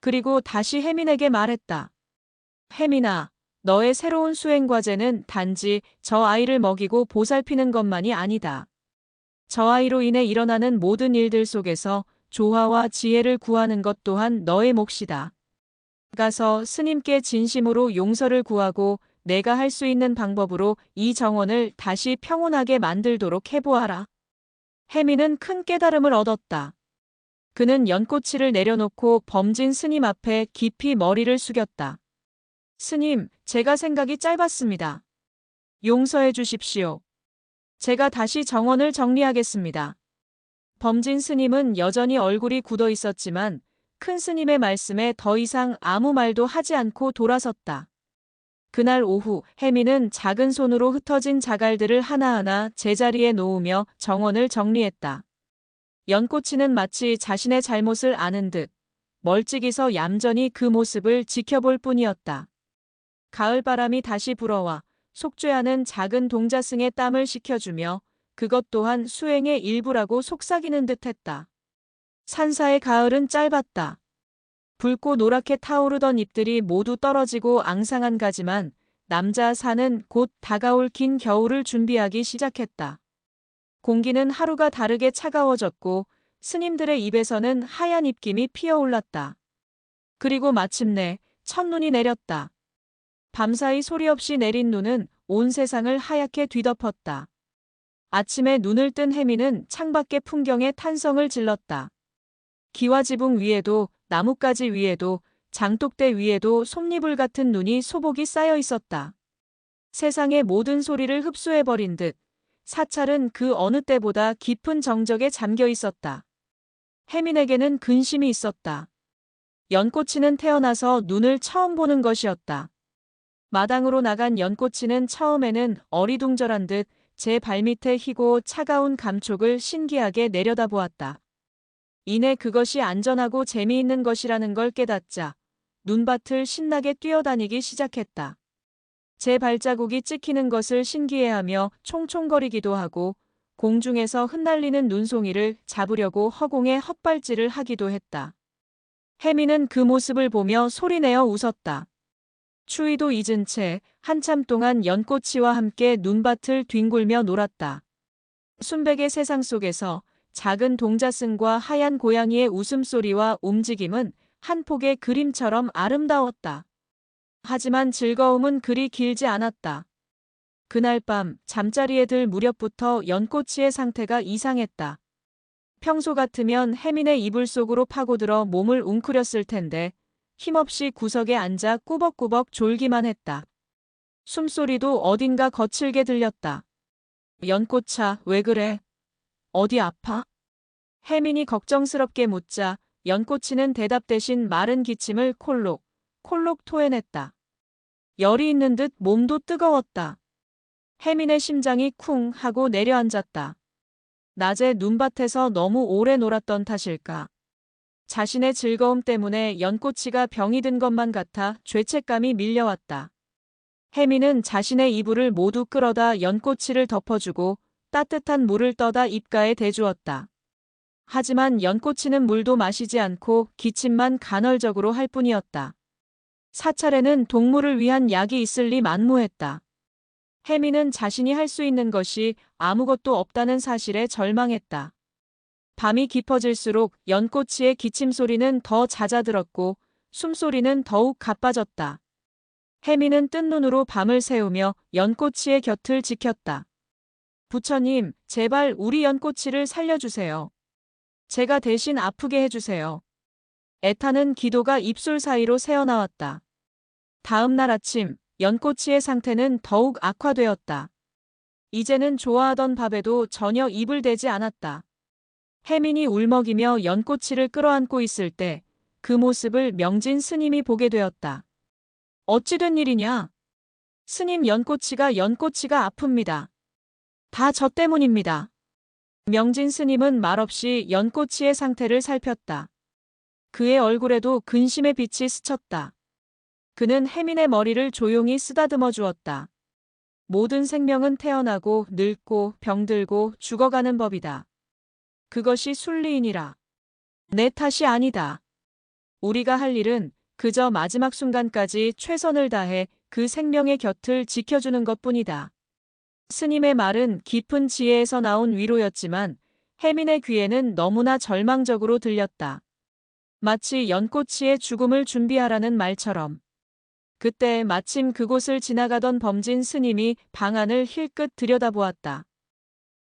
그리고 다시 혜민에게 말했다. 혜민아, 너의 새로운 수행 과제는 단지 저 아이를 먹이고 보살피는 것만이 아니다. 저 아이로 인해 일어나는 모든 일들 속에서 조화와 지혜를 구하는 것 또한 너의 몫이다. 가서 스님께 진심으로 용서를 구하고 내가 할 수 있는 방법으로 이 정원을 다시 평온하게 만들도록 해보아라. 혜민은 큰 깨달음을 얻었다. 그는 연꽃치를 내려놓고 범진 스님 앞에 깊이 머리를 숙였다. 스님, 제가 생각이 짧았습니다. 용서해 주십시오. 제가 다시 정원을 정리하겠습니다. 범진 스님은 여전히 얼굴이 굳어 있었지만 큰 스님의 말씀에 더 이상 아무 말도 하지 않고 돌아섰다. 그날 오후 혜민은 작은 손으로 흩어진 자갈들을 하나하나 제자리에 놓으며 정원을 정리했다. 연꽃이는 마치 자신의 잘못을 아는 듯 멀찍이서 얌전히 그 모습을 지켜볼 뿐이었다. 가을바람이 다시 불어와 속죄하는 작은 동자승의 땀을 식혀주며 그것 또한 수행의 일부라고 속삭이는 듯했다. 산사의 가을은 짧았다. 붉고 노랗게 타오르던 잎들이 모두 떨어지고 앙상한 가지만 남자 산은 곧 다가올 긴 겨울을 준비하기 시작했다. 공기는 하루가 다르게 차가워졌고 스님들의 입에서는 하얀 입김이 피어올랐다. 그리고 마침내 첫눈이 내렸다. 밤사이 소리 없이 내린 눈은 온 세상을 하얗게 뒤덮었다. 아침에 눈을 뜬 혜민은 창밖의 풍경에 탄성을 질렀다. 기와 지붕 위에도 나뭇가지 위에도 장독대 위에도 솜니불 같은 눈이 소복이 쌓여 있었다. 세상의 모든 소리를 흡수해버린 듯 사찰은 그 어느 때보다 깊은 정적에 잠겨 있었다. 혜민에게는 근심이 있었다. 연꽃이는 태어나서 눈을 처음 보는 것이었다. 마당으로 나간 연꽃이는 처음에는 어리둥절한 듯 제 발밑에 희고 차가운 감촉을 신기하게 내려다보았다. 이내 그것이 안전하고 재미있는 것이라는 걸 깨닫자 눈밭을 신나게 뛰어다니기 시작했다. 제 발자국이 찍히는 것을 신기해하며 총총거리기도 하고 공중에서 흩날리는 눈송이를 잡으려고 허공에 헛발질을 하기도 했다. 혜민은 그 모습을 보며 소리내어 웃었다. 추위도 잊은 채 한참 동안 연꽃이와 함께 눈밭을 뒹굴며 놀았다. 순백의 세상 속에서 작은 동자승과 하얀 고양이의 웃음소리와 움직임은 한 폭의 그림처럼 아름다웠다. 하지만 즐거움은 그리 길지 않았다. 그날 밤 잠자리에 들 무렵부터 연꽃이의 상태가 이상했다. 평소 같으면 혜민의 이불 속으로 파고들어 몸을 웅크렸을 텐데 힘없이 구석에 앉아 꾸벅꾸벅 졸기만 했다. 숨소리도 어딘가 거칠게 들렸다. 연꽃아, 왜 그래? 어디 아파? 혜민이 걱정스럽게 묻자 연꽃이는 대답 대신 마른 기침을 콜록, 콜록 토해냈다. 열이 있는 듯 몸도 뜨거웠다. 혜민의 심장이 쿵 하고 내려앉았다. 낮에 눈밭에서 너무 오래 놀았던 탓일까? 자신의 즐거움 때문에 연꽃이가 병이 든 것만 같아 죄책감이 밀려왔다. 혜민은 자신의 이불을 모두 끌어다 연꽃이를 덮어주고 따뜻한 물을 떠다 입가에 대주었다. 하지만 연꽃이는 물도 마시지 않고 기침만 간헐적으로 할 뿐이었다. 사찰에는 동물을 위한 약이 있을 리 만무했다. 혜민은 자신이 할 수 있는 것이 아무것도 없다는 사실에 절망했다. 밤이 깊어질수록 연꽃이의 기침 소리는 더 잦아들었고 숨소리는 더욱 가빠졌다. 혜민은 뜬 눈으로 밤을 새우며 연꽃이의 곁을 지켰다. 부처님, 제발 우리 연꽃이를 살려주세요. 제가 대신 아프게 해주세요. 애타는 기도가 입술 사이로 새어나왔다. 다음 날 아침, 연꽃이의 상태는 더욱 악화되었다. 이제는 좋아하던 밥에도 전혀 입을 대지 않았다. 혜민이 울먹이며 연꽃이를 끌어안고 있을 때 그 모습을 명진 스님이 보게 되었다. 어찌 된 일이냐? 스님, 연꽃이가 아픕니다. 다 저 때문입니다. 명진 스님은 말없이 연꽃이의 상태를 살폈다. 그의 얼굴에도 근심의 빛이 스쳤다. 그는 혜민의 머리를 조용히 쓰다듬어 주었다. 모든 생명은 태어나고 늙고 병들고 죽어가는 법이다. 그것이 순리이니라. 내 탓이 아니다. 우리가 할 일은 그저 마지막 순간까지 최선을 다해 그 생명의 곁을 지켜주는 것뿐이다. 스님의 말은 깊은 지혜에서 나온 위로였지만 혜민의 귀에는 너무나 절망적으로 들렸다. 마치 연꽃이의 죽음을 준비하라는 말처럼. 그때 마침 그곳을 지나가던 범진 스님이 방 안을 힐끗 들여다보았다.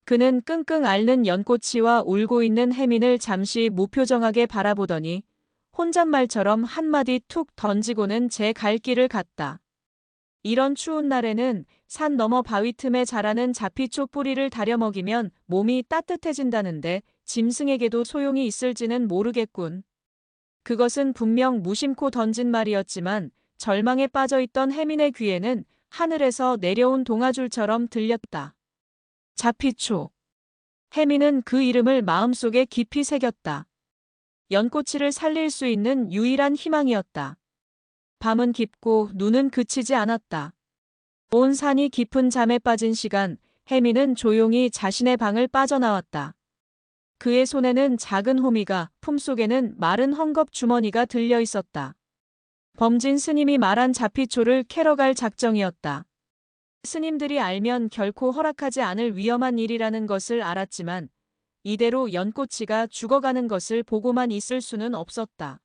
그는 끙끙 앓는 연꽃이와 울고 있는 혜민을 잠시 무표정하게 바라보더니 혼잣말처럼 한마디 툭 던지고는 제 갈 길을 갔다. 이런 추운 날에는 산 너머 바위 틈에 자라는 자피초 뿌리를 다려 먹이면 몸이 따뜻해진다는데 짐승에게도 소용이 있을지는 모르겠군. 그것은 분명 무심코 던진 말이었지만 절망에 빠져있던 혜민의 귀에는 하늘에서 내려온 동아줄처럼 들렸다. 자피초. 혜민은 그 이름을 마음속에 깊이 새겼다. 연꽃이를 살릴 수 있는 유일한 희망이었다. 밤은 깊고 눈은 그치지 않았다. 온 산이 깊은 잠에 빠진 시간, 혜민은 조용히 자신의 방을 빠져나왔다. 그의 손에는 작은 호미가, 품속에는 마른 헝겊 주머니가 들려 있었다. 범진 스님이 말한 자피초를 캐러 갈 작정이었다. 스님들이 알면 결코 허락하지 않을 위험한 일이라는 것을 알았지만 이대로 연꽃이가 죽어가는 것을 보고만 있을 수는 없었다.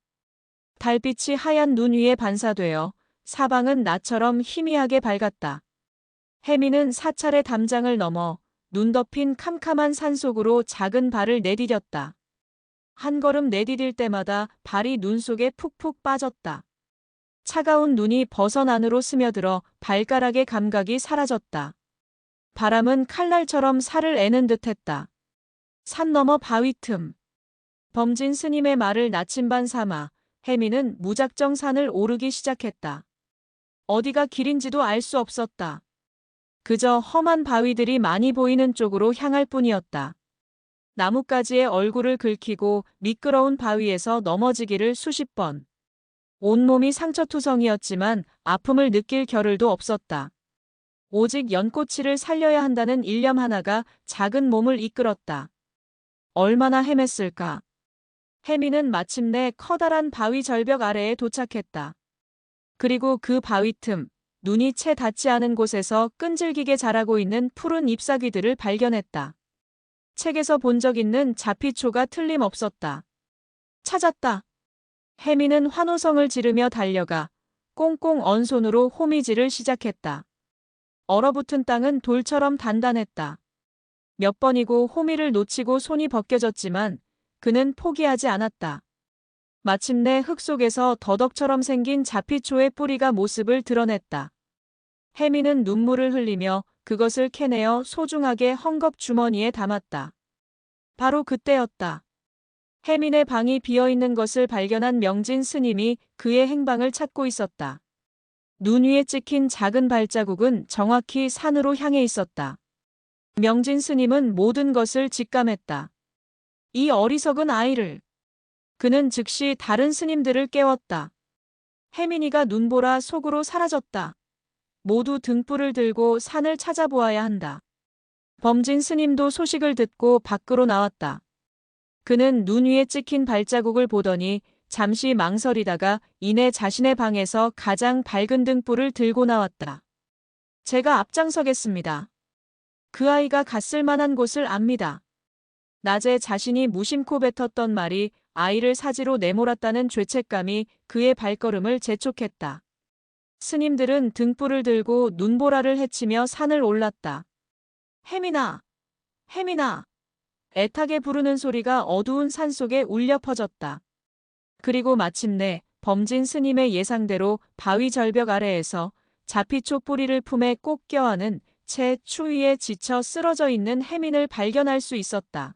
달빛이 하얀 눈 위에 반사되어 사방은 나처럼 희미하게 밝았다. 혜민은 사찰의 담장을 넘어 눈 덮인 캄캄한 산속으로 작은 발을 내디뎠다. 한 걸음 내디딜 때마다 발이 눈 속에 푹푹 빠졌다. 차가운 눈이 버선 안으로 스며들어 발가락의 감각이 사라졌다. 바람은 칼날처럼 살을 애는 듯했다. 산 너머 바위 틈. 범진 스님의 말을 나침반 삼아 혜민은 무작정 산을 오르기 시작했다. 어디가 길인지도 알 수 없었다. 그저 험한 바위들이 많이 보이는 쪽으로 향할 뿐이었다. 나뭇가지에 얼굴을 긁히고 미끄러운 바위에서 넘어지기를 수십 번. 온몸이 상처투성이었지만 아픔을 느낄 겨를도 없었다. 오직 연꽃이를 살려야 한다는 일념 하나가 작은 몸을 이끌었다. 얼마나 헤맸을까. 혜민은 마침내 커다란 바위 절벽 아래에 도착했다. 그리고 그 바위 틈, 눈이 채 닿지 않은 곳에서 끈질기게 자라고 있는 푸른 잎사귀들을 발견했다. 책에서 본 적 있는 자피초가 틀림없었다. 찾았다. 혜민은 환호성을 지르며 달려가 꽁꽁 언 손으로 호미질을 시작했다. 얼어붙은 땅은 돌처럼 단단했다. 몇 번이고 호미를 놓치고 손이 벗겨졌지만 그는 포기하지 않았다. 마침내 흙 속에서 더덕처럼 생긴 자피초의 뿌리가 모습을 드러냈다. 혜민은 눈물을 흘리며 그것을 캐내어 소중하게 헝겊 주머니에 담았다. 바로 그때였다. 혜민의 방이 비어있는 것을 발견한 명진 스님이 그의 행방을 찾고 있었다. 눈 위에 찍힌 작은 발자국은 정확히 산으로 향해 있었다. 명진 스님은 모든 것을 직감했다. 이 어리석은 아이를. 그는 즉시 다른 스님들을 깨웠다. 혜민이가 눈보라 속으로 사라졌다. 모두 등불을 들고 산을 찾아보아야 한다. 범진 스님도 소식을 듣고 밖으로 나왔다. 그는 눈 위에 찍힌 발자국을 보더니 잠시 망설이다가 이내 자신의 방에서 가장 밝은 등불을 들고 나왔다. 제가 앞장서겠습니다. 그 아이가 갔을 만한 곳을 압니다. 낮에 자신이 무심코 뱉었던 말이 아이를 사지로 내몰았다는 죄책감이 그의 발걸음을 재촉했다. 스님들은 등불을 들고 눈보라를 헤치며 산을 올랐다. 혜민아! 혜민아! 애타게 부르는 소리가 어두운 산속에 울려 퍼졌다. 그리고 마침내 범진 스님의 예상대로 바위 절벽 아래에서 자피초 뿌리를 품에 꼭 껴안은 채 추위에 지쳐 쓰러져 있는 혜민을 발견할 수 있었다.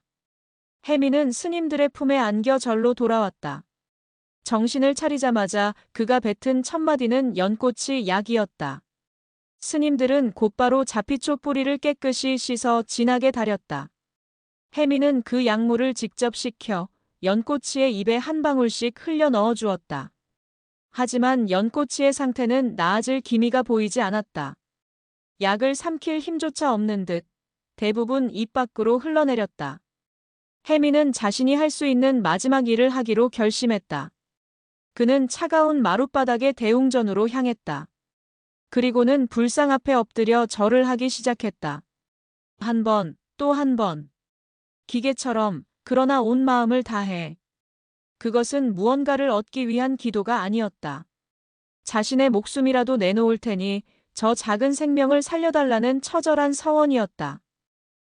혜민은 스님들의 품에 안겨 절로 돌아왔다. 정신을 차리자마자 그가 뱉은 첫마디는 연꽃이 약이었다. 스님들은 곧바로 자피초 뿌리를 깨끗이 씻어 진하게 달였다. 혜민은 그 약물을 직접 식혀 연꽃이의 입에 한 방울씩 흘려 넣어 주었다. 하지만 연꽃이의 상태는 나아질 기미가 보이지 않았다. 약을 삼킬 힘조차 없는 듯 대부분 입 밖으로 흘러내렸다. 혜민은 자신이 할 수 있는 마지막 일을 하기로 결심했다. 그는 차가운 마룻바닥의 대웅전으로 향했다. 그리고는 불상 앞에 엎드려 절을 하기 시작했다. 한 번, 또 한 번. 기계처럼, 그러나 온 마음을 다해. 그것은 무언가를 얻기 위한 기도가 아니었다. 자신의 목숨이라도 내놓을 테니 저 작은 생명을 살려달라는 처절한 서원이었다.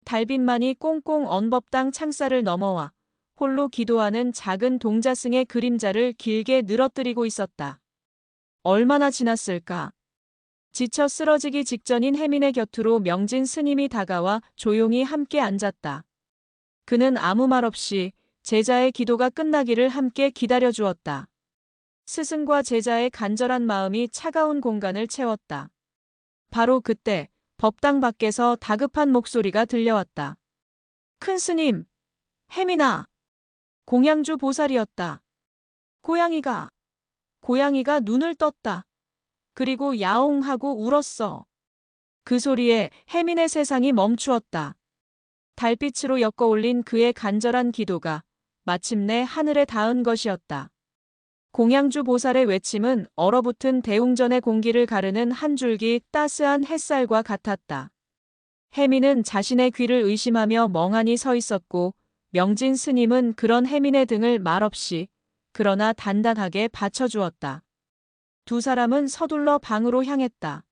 달빛만이 꽁꽁 언법당 창살을 넘어와 홀로 기도하는 작은 동자승의 그림자를 길게 늘어뜨리고 있었다. 얼마나 지났을까? 지쳐 쓰러지기 직전인 혜민의 곁으로 명진 스님이 다가와 조용히 함께 앉았다. 그는 아무 말 없이 제자의 기도가 끝나기를 함께 기다려주었다. 스승과 제자의 간절한 마음이 차가운 공간을 채웠다. 바로 그때 법당 밖에서 다급한 목소리가 들려왔다. 큰 스님, 혜민아. 공양주 보살이었다. 고양이가 눈을 떴다. 그리고 야옹하고 울었어. 그 소리에 혜민의 세상이 멈추었다. 달빛으로 엮어올린 그의 간절한 기도가 마침내 하늘에 닿은 것이었다. 공양주 보살의 외침은 얼어붙은 대웅전의 공기를 가르는 한 줄기 따스한 햇살과 같았다. 혜민은 자신의 귀를 의심하며 멍하니 서 있었고 명진 스님은 그런 혜민의 등을 말없이 그러나 단단하게 받쳐주었다. 두 사람은 서둘러 방으로 향했다.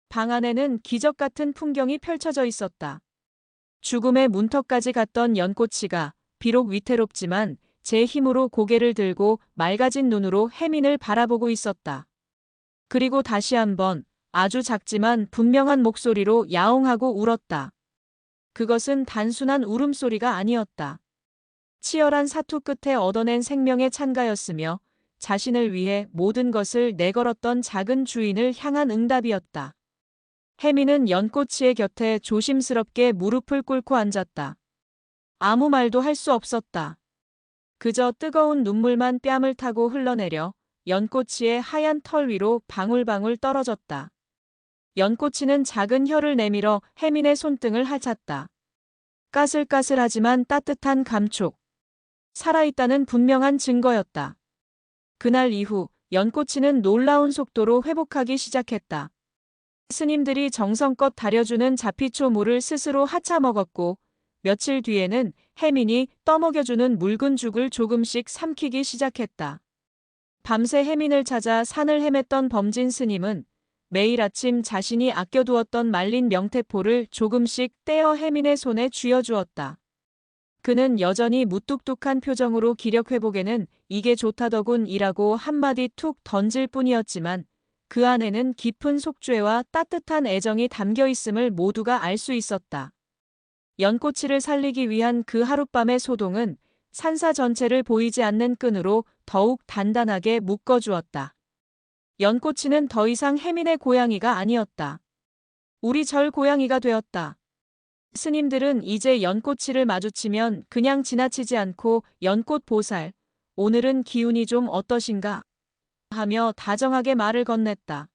방 안에는 기적 같은 풍경이 펼쳐져 있었다. 죽음의 문턱까지 갔던 연꽃이가 비록 위태롭지만 제 힘으로 고개를 들고 맑아진 눈으로 혜민을 바라보고 있었다. 그리고 다시 한번 아주 작지만 분명한 목소리로 야옹하고 울었다. 그것은 단순한 울음소리가 아니었다. 치열한 사투 끝에 얻어낸 생명의 찬가였으며 자신을 위해 모든 것을 내걸었던 작은 주인을 향한 응답이었다. 혜민은 연꽃이의 곁에 조심스럽게 무릎을 꿇고 앉았다. 아무 말도 할 수 없었다. 그저 뜨거운 눈물만 뺨을 타고 흘러내려 연꽃이의 하얀 털 위로 방울방울 떨어졌다. 연꽃이는 작은 혀를 내밀어 혜민의 손등을 핥았다. 까슬까슬하지만 따뜻한 감촉. 살아있다는 분명한 증거였다. 그날 이후 연꽃이는 놀라운 속도로 회복하기 시작했다. 스님들이 정성껏 다려주는 자피초 물을 스스로 하차 먹었고 며칠 뒤에는 혜민이 떠먹여주는 묽은 죽을 조금씩 삼키기 시작했다. 밤새 혜민을 찾아 산을 헤맸던 범진 스님은 매일 아침 자신이 아껴두었던 말린 명태포를 조금씩 떼어 혜민의 손에 쥐어주었다. 그는 여전히 무뚝뚝한 표정으로 기력 회복에는 이게 좋다더군 이라고 한마디 툭 던질 뿐이었지만 그 안에는 깊은 속죄와 따뜻한 애정이 담겨 있음을 모두가 알 수 있었다. 연꽃이를 살리기 위한 그 하룻밤의 소동은 산사 전체를 보이지 않는 끈으로 더욱 단단하게 묶어주었다. 연꽃이는 더 이상 혜민의 고양이가 아니었다. 우리 절 고양이가 되었다. 스님들은 이제 연꽃이를 마주치면 그냥 지나치지 않고 연꽃 보살, 오늘은 기운이 좀 어떠신가? 하며 다정하게 말을 건넸다.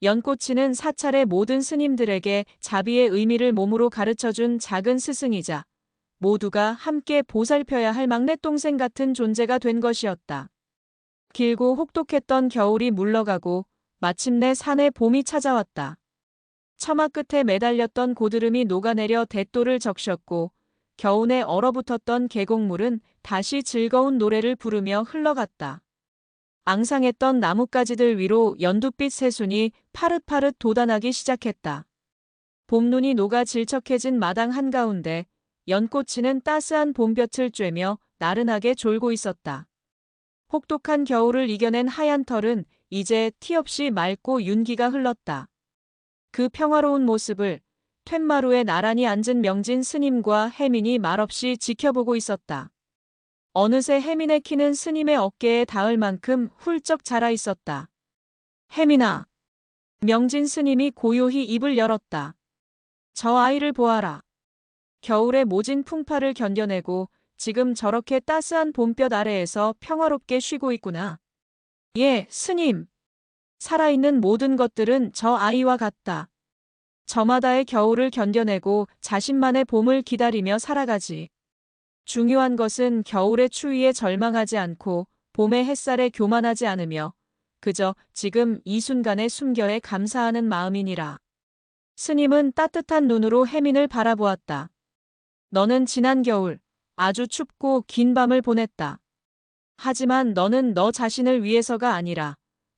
연꽃이는 사찰의 모든 스님들에게 자비의 의미를 몸으로 가르쳐준 작은 스승이자 모두가 함께 보살펴야 할 막내동생 같은 존재가 된 것이었다. 길고 혹독했던 겨울이 물러가고 마침내 산에 봄이 찾아왔다. 처마 끝에 매달렸던 고드름이 녹아내려 대도를 적셨고 겨우내 얼어붙었던 계곡물은 다시 즐거운 노래를 부르며 흘러갔다. 앙상했던 나뭇가지들 위로 연두빛 새순이 파릇파릇 돋아나기 시작했다. 봄눈이 녹아 질척해진 마당 한가운데 연꽃이는 따스한 봄볕을 쬐며 나른하게 졸고 있었다. 혹독한 겨울을 이겨낸 하얀 털은 이제 티 없이 맑고 윤기가 흘렀다. 그 평화로운 모습을 툇마루에 나란히 앉은 명진 스님과 혜민이 말없이 지켜보고 있었다. 어느새 혜민의 키는 스님의 어깨에 닿을 만큼 훌쩍 자라 있었다. 혜민아. 명진 스님이 고요히 입을 열었다. 저 아이를 보아라. 겨울의 모진 풍파를 견뎌내고 지금 저렇게 따스한 봄볕 아래에서 평화롭게 쉬고 있구나. 예, 스님. 살아있는 모든 것들은 저 아이와 같다. 저마다의 겨울을 견뎌내고 자신만의 봄을 기다리며 살아가지. 중요한 것은 겨울의 추위에 절망하지 않고 봄의 햇살에 교만하지 않으며 그저 지금 이 순간의 순결에 감사하는 마음이니라. 스님은 따뜻한 눈으로 혜민을 바라보았다. 너는 지난 겨울 아주 춥고 긴 밤을 보냈다. 하지만 너는 너 자신을 위해서가 아니라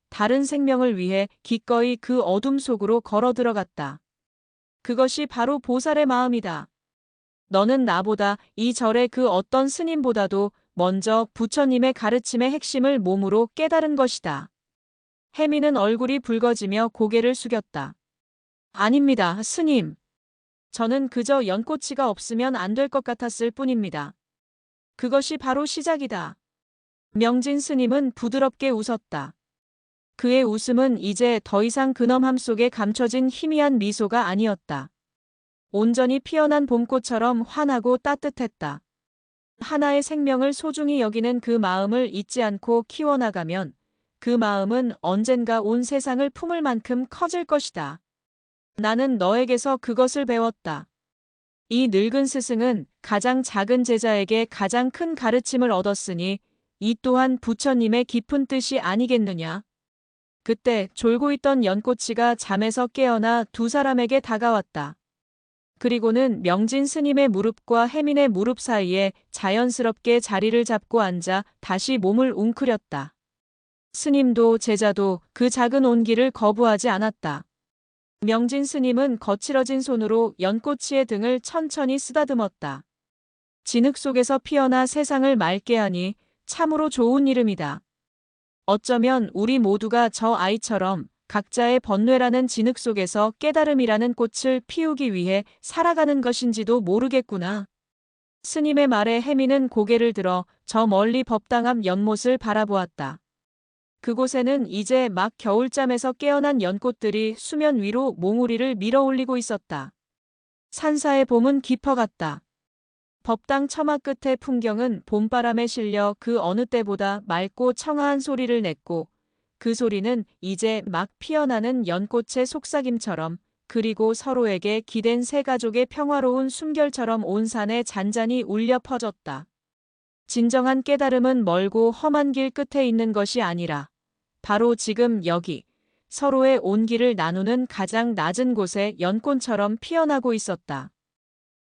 다른 생명을 위해 기꺼이 그 어둠 속으로 걸어 들어갔다. 그것이 바로 보살의 마음이다. 너는 나보다 이 절의 그 어떤 스님보다도 먼저 부처님의 가르침의 핵심을 몸으로 깨달은 것이다. 혜미는 얼굴이 붉어지며 고개를 숙였다. 아닙니다, 스님. 저는 그저 연꽃이가 없으면 안 될 것 같았을 뿐입니다. 그것이 바로 시작이다. 명진 스님은 부드럽게 웃었다. 그의 웃음은 이제 더 이상 근엄함 속에 감춰진 희미한 미소가 아니었다. 온전히 피어난 봄꽃처럼 환하고 따뜻했다. 하나의 생명을 소중히 여기는 그 마음을 잊지 않고 키워나가면 그 마음은 언젠가 온 세상을 품을 만큼 커질 것이다. 나는 너에게서 그것을 배웠다. 이 늙은 스승은 가장 작은 제자에게 가장 큰 가르침을 얻었으니 이 또한 부처님의 깊은 뜻이 아니겠느냐. 그때 졸고 있던 연꽃이가 잠에서 깨어나 두 사람에게 다가왔다. 그리고는 명진 스님의 무릎과 혜민의 무릎 사이에 자연스럽게 자리를 잡고 앉아 다시 몸을 웅크렸다. 스님도 제자도 그 작은 온기를 거부하지 않았다. 명진 스님은 거칠어진 손으로 연꽃이의 등을 천천히 쓰다듬었다. 진흙 속에서 피어나 세상을 맑게 하니 참으로 좋은 이름이다. 어쩌면 우리 모두가 저 아이처럼 각자의 번뇌라는 진흙 속에서 깨달음이라는 꽃을 피우기 위해 살아가는 것인지도 모르겠구나. 스님의 말에 혜미는 고개를 들어 저 멀리 법당 앞 연못을 바라보았다. 그곳에는 이제 막 겨울잠에서 깨어난 연꽃들이 수면 위로 몽우리를 밀어올리고 있었다. 산사의 봄은 깊어갔다. 법당 처마 끝의 풍경은 봄바람에 실려 그 어느 때보다 맑고 청아한 소리를 냈고 그 소리는 이제 막 피어나는 연꽃의 속삭임처럼 그리고 서로에게 기댄 세 가족의 평화로운 숨결처럼 온 산에 잔잔히 울려 퍼졌다. 진정한 깨달음은 멀고 험한 길 끝에 있는 것이 아니라 바로 지금 여기 서로의 온기를 나누는 가장 낮은 곳에 연꽃처럼 피어나고 있었다.